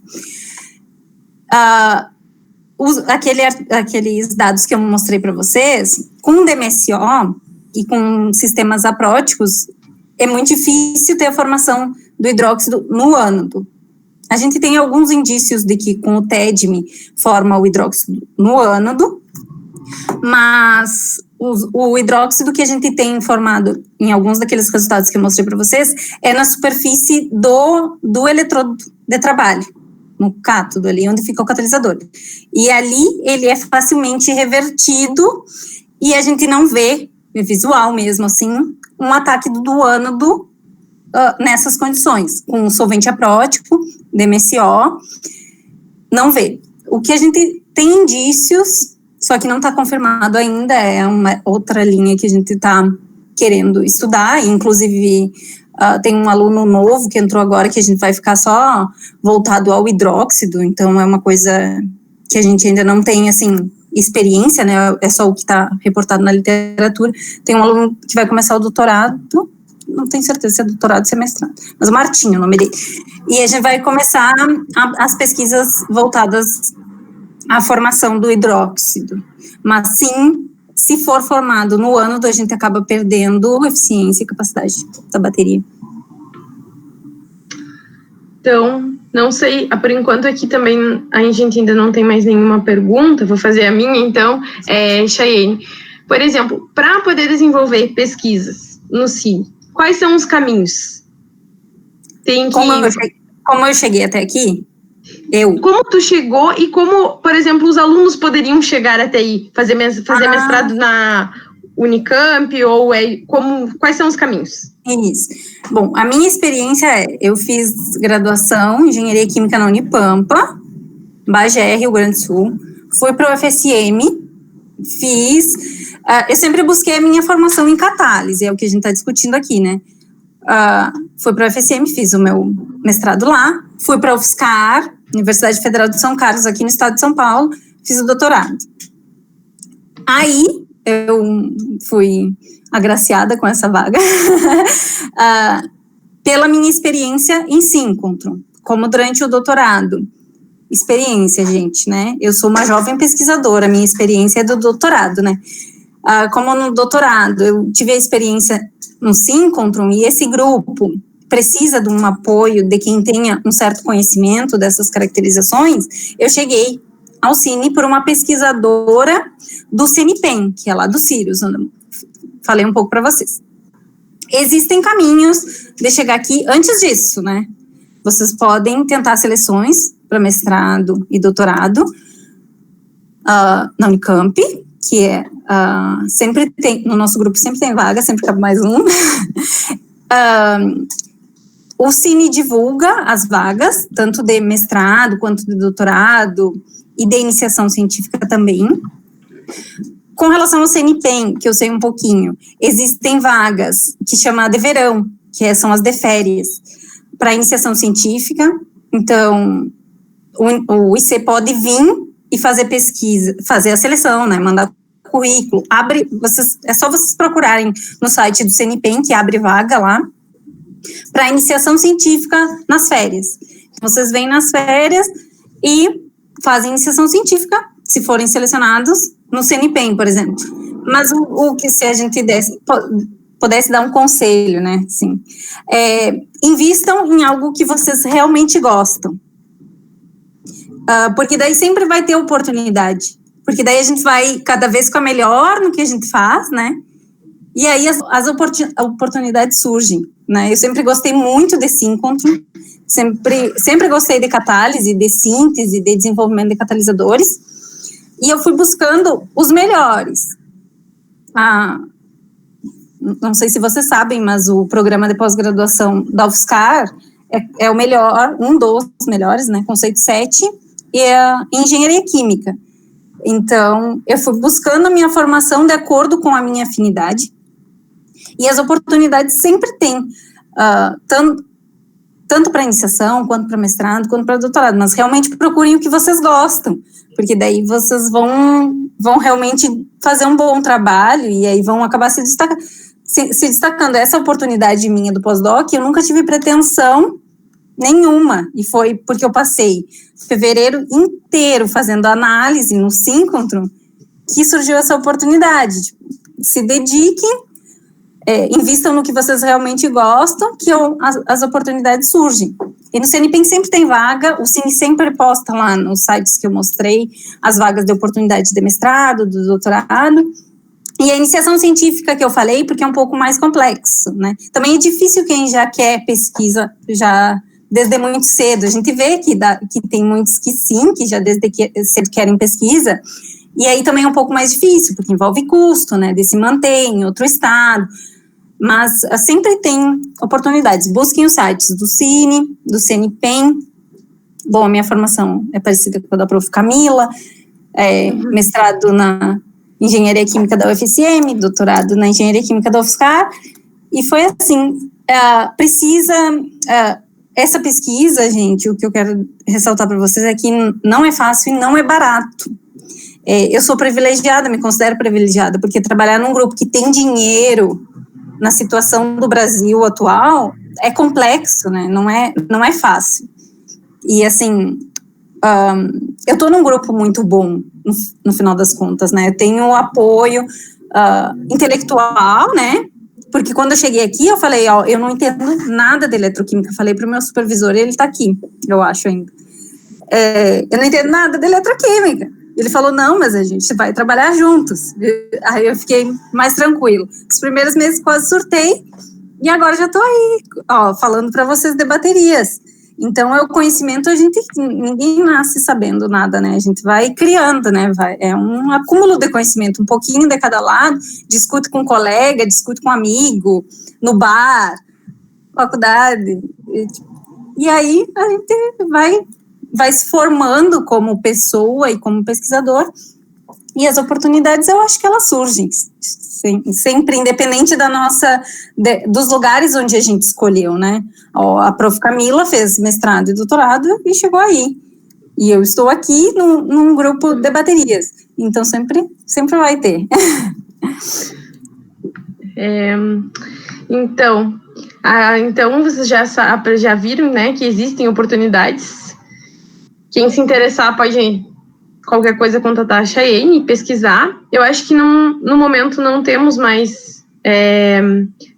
Aqueles dados que eu mostrei para vocês, com DMSO e com sistemas apróticos, é muito difícil ter a formação do hidróxido no ânodo. A gente tem alguns indícios de que com o TEDME forma o hidróxido no ânodo, mas o hidróxido que a gente tem informado em alguns daqueles resultados que eu mostrei para vocês é na superfície do eletrodo de trabalho, no cátodo ali, onde fica o catalisador. E ali ele é facilmente revertido e a gente não vê, é visual mesmo assim, um ataque do ânodo nessas condições, com solvente aprótico, DMSO, não vê. O que a gente tem indícios, só que não está confirmado ainda, é uma outra linha que a gente está querendo estudar, inclusive tem um aluno novo que entrou agora que a gente vai ficar só voltado ao hidróxido, então é uma coisa que a gente ainda não tem, assim, experiência, né, é só o que está reportado na literatura. Tem um aluno que vai começar o doutorado, não tenho certeza se é doutorado ou se é mestrado, mas o Martinho, o nome dele, e a gente vai começar as pesquisas voltadas à formação do hidróxido, mas sim, se for formado no ânodo, a gente acaba perdendo eficiência e capacidade da bateria. Então, não sei, por enquanto aqui também a gente ainda não tem mais nenhuma pergunta, vou fazer a minha então, Chayene. Por exemplo, para poder desenvolver pesquisas no CIE, quais são os caminhos? Como eu cheguei até aqui? Como tu chegou e como, por exemplo, os alunos poderiam chegar até aí, fazer mestrado na Unicamp, quais são os caminhos? Isso. Bom, a minha experiência eu fiz graduação em Engenharia Química na Unipampa, Bagé, Rio Grande do Sul, fui para o UFSM, eu sempre busquei a minha formação em catálise, é o que a gente está discutindo aqui, né? Fui para o UFSM, fiz o meu mestrado lá, fui para a UFSCar, Universidade Federal de São Carlos, aqui no estado de São Paulo, fiz o doutorado. Aí, eu fui agraciada com essa vaga, pela minha experiência em síncrontron, como durante o doutorado. Experiência, gente, né? Eu sou uma jovem pesquisadora, minha experiência é do doutorado, né? Como no doutorado, eu tive a experiência no síncrontron, e esse grupo precisa de um apoio de quem tenha um certo conhecimento dessas caracterizações. Eu cheguei ao Cine por uma pesquisadora do CNPEM, que é lá do Sirius, onde eu falei um pouco para vocês. Existem caminhos de chegar aqui antes disso, né? Vocês podem tentar seleções para mestrado e doutorado na Unicamp, que sempre tem, no nosso grupo sempre tem vaga, sempre cabe mais um. O Cine divulga as vagas, tanto de mestrado quanto de doutorado e de iniciação científica também. Com relação ao CNPEM, que eu sei um pouquinho, existem vagas que chama de verão, que são as de férias, para iniciação científica. Então, o IC pode vir e fazer pesquisa, fazer a seleção, né, mandar currículo, é só vocês procurarem no site do CNPEM, que abre vaga lá, para iniciação científica nas férias. Vocês vêm nas férias e fazem iniciação científica, se forem selecionados, no CNPEM, por exemplo. Mas o que se a gente pudesse dar um conselho, né, assim, invistam em algo que vocês realmente gostam. Porque daí sempre vai ter oportunidade. Porque daí a gente vai cada vez ficar melhor no que a gente faz, né? E aí as oportunidades surgem, né? Eu sempre gostei muito de síncrontron, sempre gostei de catálise, de síntese, de desenvolvimento de catalisadores, e eu fui buscando os melhores. Não sei se vocês sabem, mas o programa de pós-graduação da UFSCar é o melhor, um dos melhores, né? Conceito 7, e é Engenharia Química. Então, eu fui buscando a minha formação de acordo com a minha afinidade, e as oportunidades sempre tem, tanto para iniciação, quanto para mestrado, quanto para doutorado, mas realmente procurem o que vocês gostam, porque daí vocês vão realmente fazer um bom trabalho, e aí vão acabar se destacando. Essa oportunidade minha do pós-doc, eu nunca tive pretensão nenhuma, e foi porque eu passei fevereiro inteiro fazendo análise no síncrontron que surgiu essa oportunidade. Se dediquem, invistam no que vocês realmente gostam, que as oportunidades surgem. E no CNPEM sempre tem vaga, o Cine sempre posta lá nos sites que eu mostrei as vagas de oportunidade de mestrado, do doutorado, e a iniciação científica que eu falei, porque é um pouco mais complexo, né? Também é difícil quem já quer pesquisa, já desde muito cedo. A gente vê que tem muitos que sim, que já desde cedo querem pesquisa, e aí também é um pouco mais difícil, porque envolve custo, né, de se manter em outro estado, mas sempre tem oportunidades. Busquem os sites do Cine, do CNPEM. Bom, a minha formação é parecida com a da Prof. Camila, mestrado na Engenharia Química da UFSM, doutorado na Engenharia Química da UFSCar, e foi assim, essa pesquisa, gente, o que eu quero ressaltar para vocês é que não é fácil e não é barato. Eu sou privilegiada, me considero privilegiada, porque trabalhar num grupo que tem dinheiro na situação do Brasil atual é complexo, né? Não é fácil. E assim, eu estou num grupo muito bom, no final das contas, né? Eu tenho o apoio intelectual, né? Porque quando eu cheguei aqui, eu falei, eu não entendo nada de eletroquímica. Falei para o meu supervisor, ele está aqui, eu acho ainda. Eu não entendo nada de eletroquímica. Ele falou, não, mas a gente vai trabalhar juntos. Aí eu fiquei mais tranquilo. Os primeiros meses quase surtei, e agora já estou aí, falando para vocês de baterias. Então, o conhecimento, ninguém nasce sabendo nada, né? A gente vai criando, né? É um acúmulo de conhecimento, um pouquinho de cada lado, discute com um colega, discute com um amigo, no bar, faculdade. E aí, a gente vai se formando como pessoa e como pesquisador, e as oportunidades, eu acho que elas surgem, sempre independente dos lugares onde a gente escolheu, né? A Prof. Camila fez mestrado e doutorado e chegou aí, e eu estou aqui num grupo de baterias, então sempre vai ter. Então vocês já viram, né, que existem oportunidades. Quem se interessar pode, qualquer coisa, contatar a Chayene e pesquisar. Eu acho que no momento não temos mais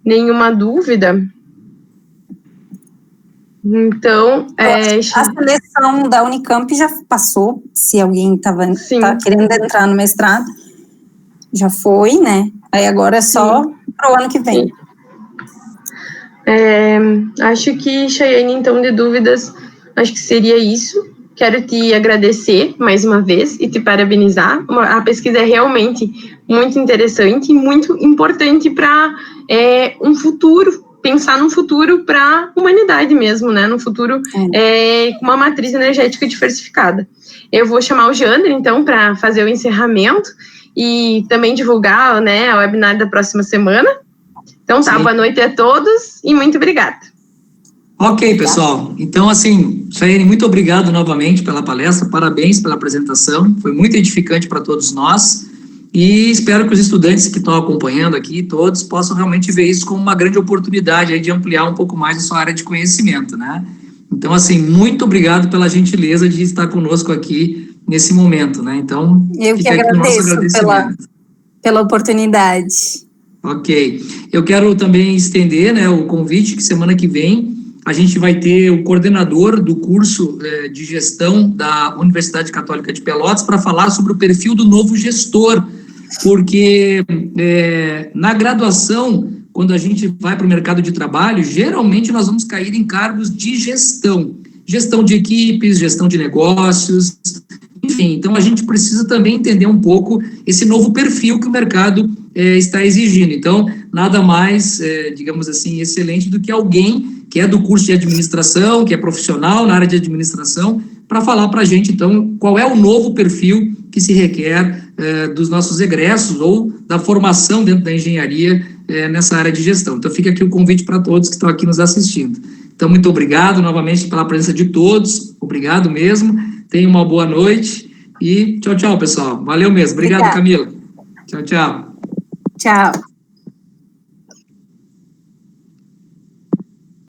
nenhuma dúvida. Então, a seleção da Unicamp já passou, se alguém tá querendo entrar no mestrado, já foi, né? Aí agora é só para o ano que vem. Acho que, Chayene, então, de dúvidas, acho que seria isso. Quero te agradecer mais uma vez e te parabenizar. A pesquisa é realmente muito interessante e muito importante para um futuro, pensar num futuro para a humanidade mesmo, né? Num futuro com uma matriz energética diversificada. Eu vou chamar o Jander, então, para fazer o encerramento e também divulgar, né, a webinar da próxima semana. Então, boa noite a todos e muito obrigada. Ok, pessoal. Então, assim, Chayene, muito obrigado novamente pela palestra, parabéns pela apresentação, foi muito edificante para todos nós, e espero que os estudantes que estão acompanhando aqui, todos, possam realmente ver isso como uma grande oportunidade aí de ampliar um pouco mais a sua área de conhecimento, né? Então, assim, muito obrigado pela gentileza de estar conosco aqui nesse momento, né? Então, eu que agradeço pela oportunidade. Ok. Eu quero também estender, né, o convite que semana que vem a gente vai ter o coordenador do curso de gestão da Universidade Católica de Pelotas para falar sobre o perfil do novo gestor, porque na graduação, quando a gente vai para o mercado de trabalho, geralmente nós vamos cair em cargos de gestão de equipes, gestão de negócios, enfim, então a gente precisa também entender um pouco esse novo perfil que o mercado está exigindo. Então, nada mais, digamos assim, excelente do que alguém que é do curso de administração, que é profissional na área de administração, para falar para a gente, então, qual é o novo perfil que se requer dos nossos egressos ou da formação dentro da engenharia nessa área de gestão. Então, fica aqui o convite para todos que estão aqui nos assistindo. Então, muito obrigado novamente pela presença de todos, obrigado mesmo, tenham uma boa noite e tchau, tchau, pessoal. Valeu mesmo, obrigado, Camila. Tchau, tchau. Tchau.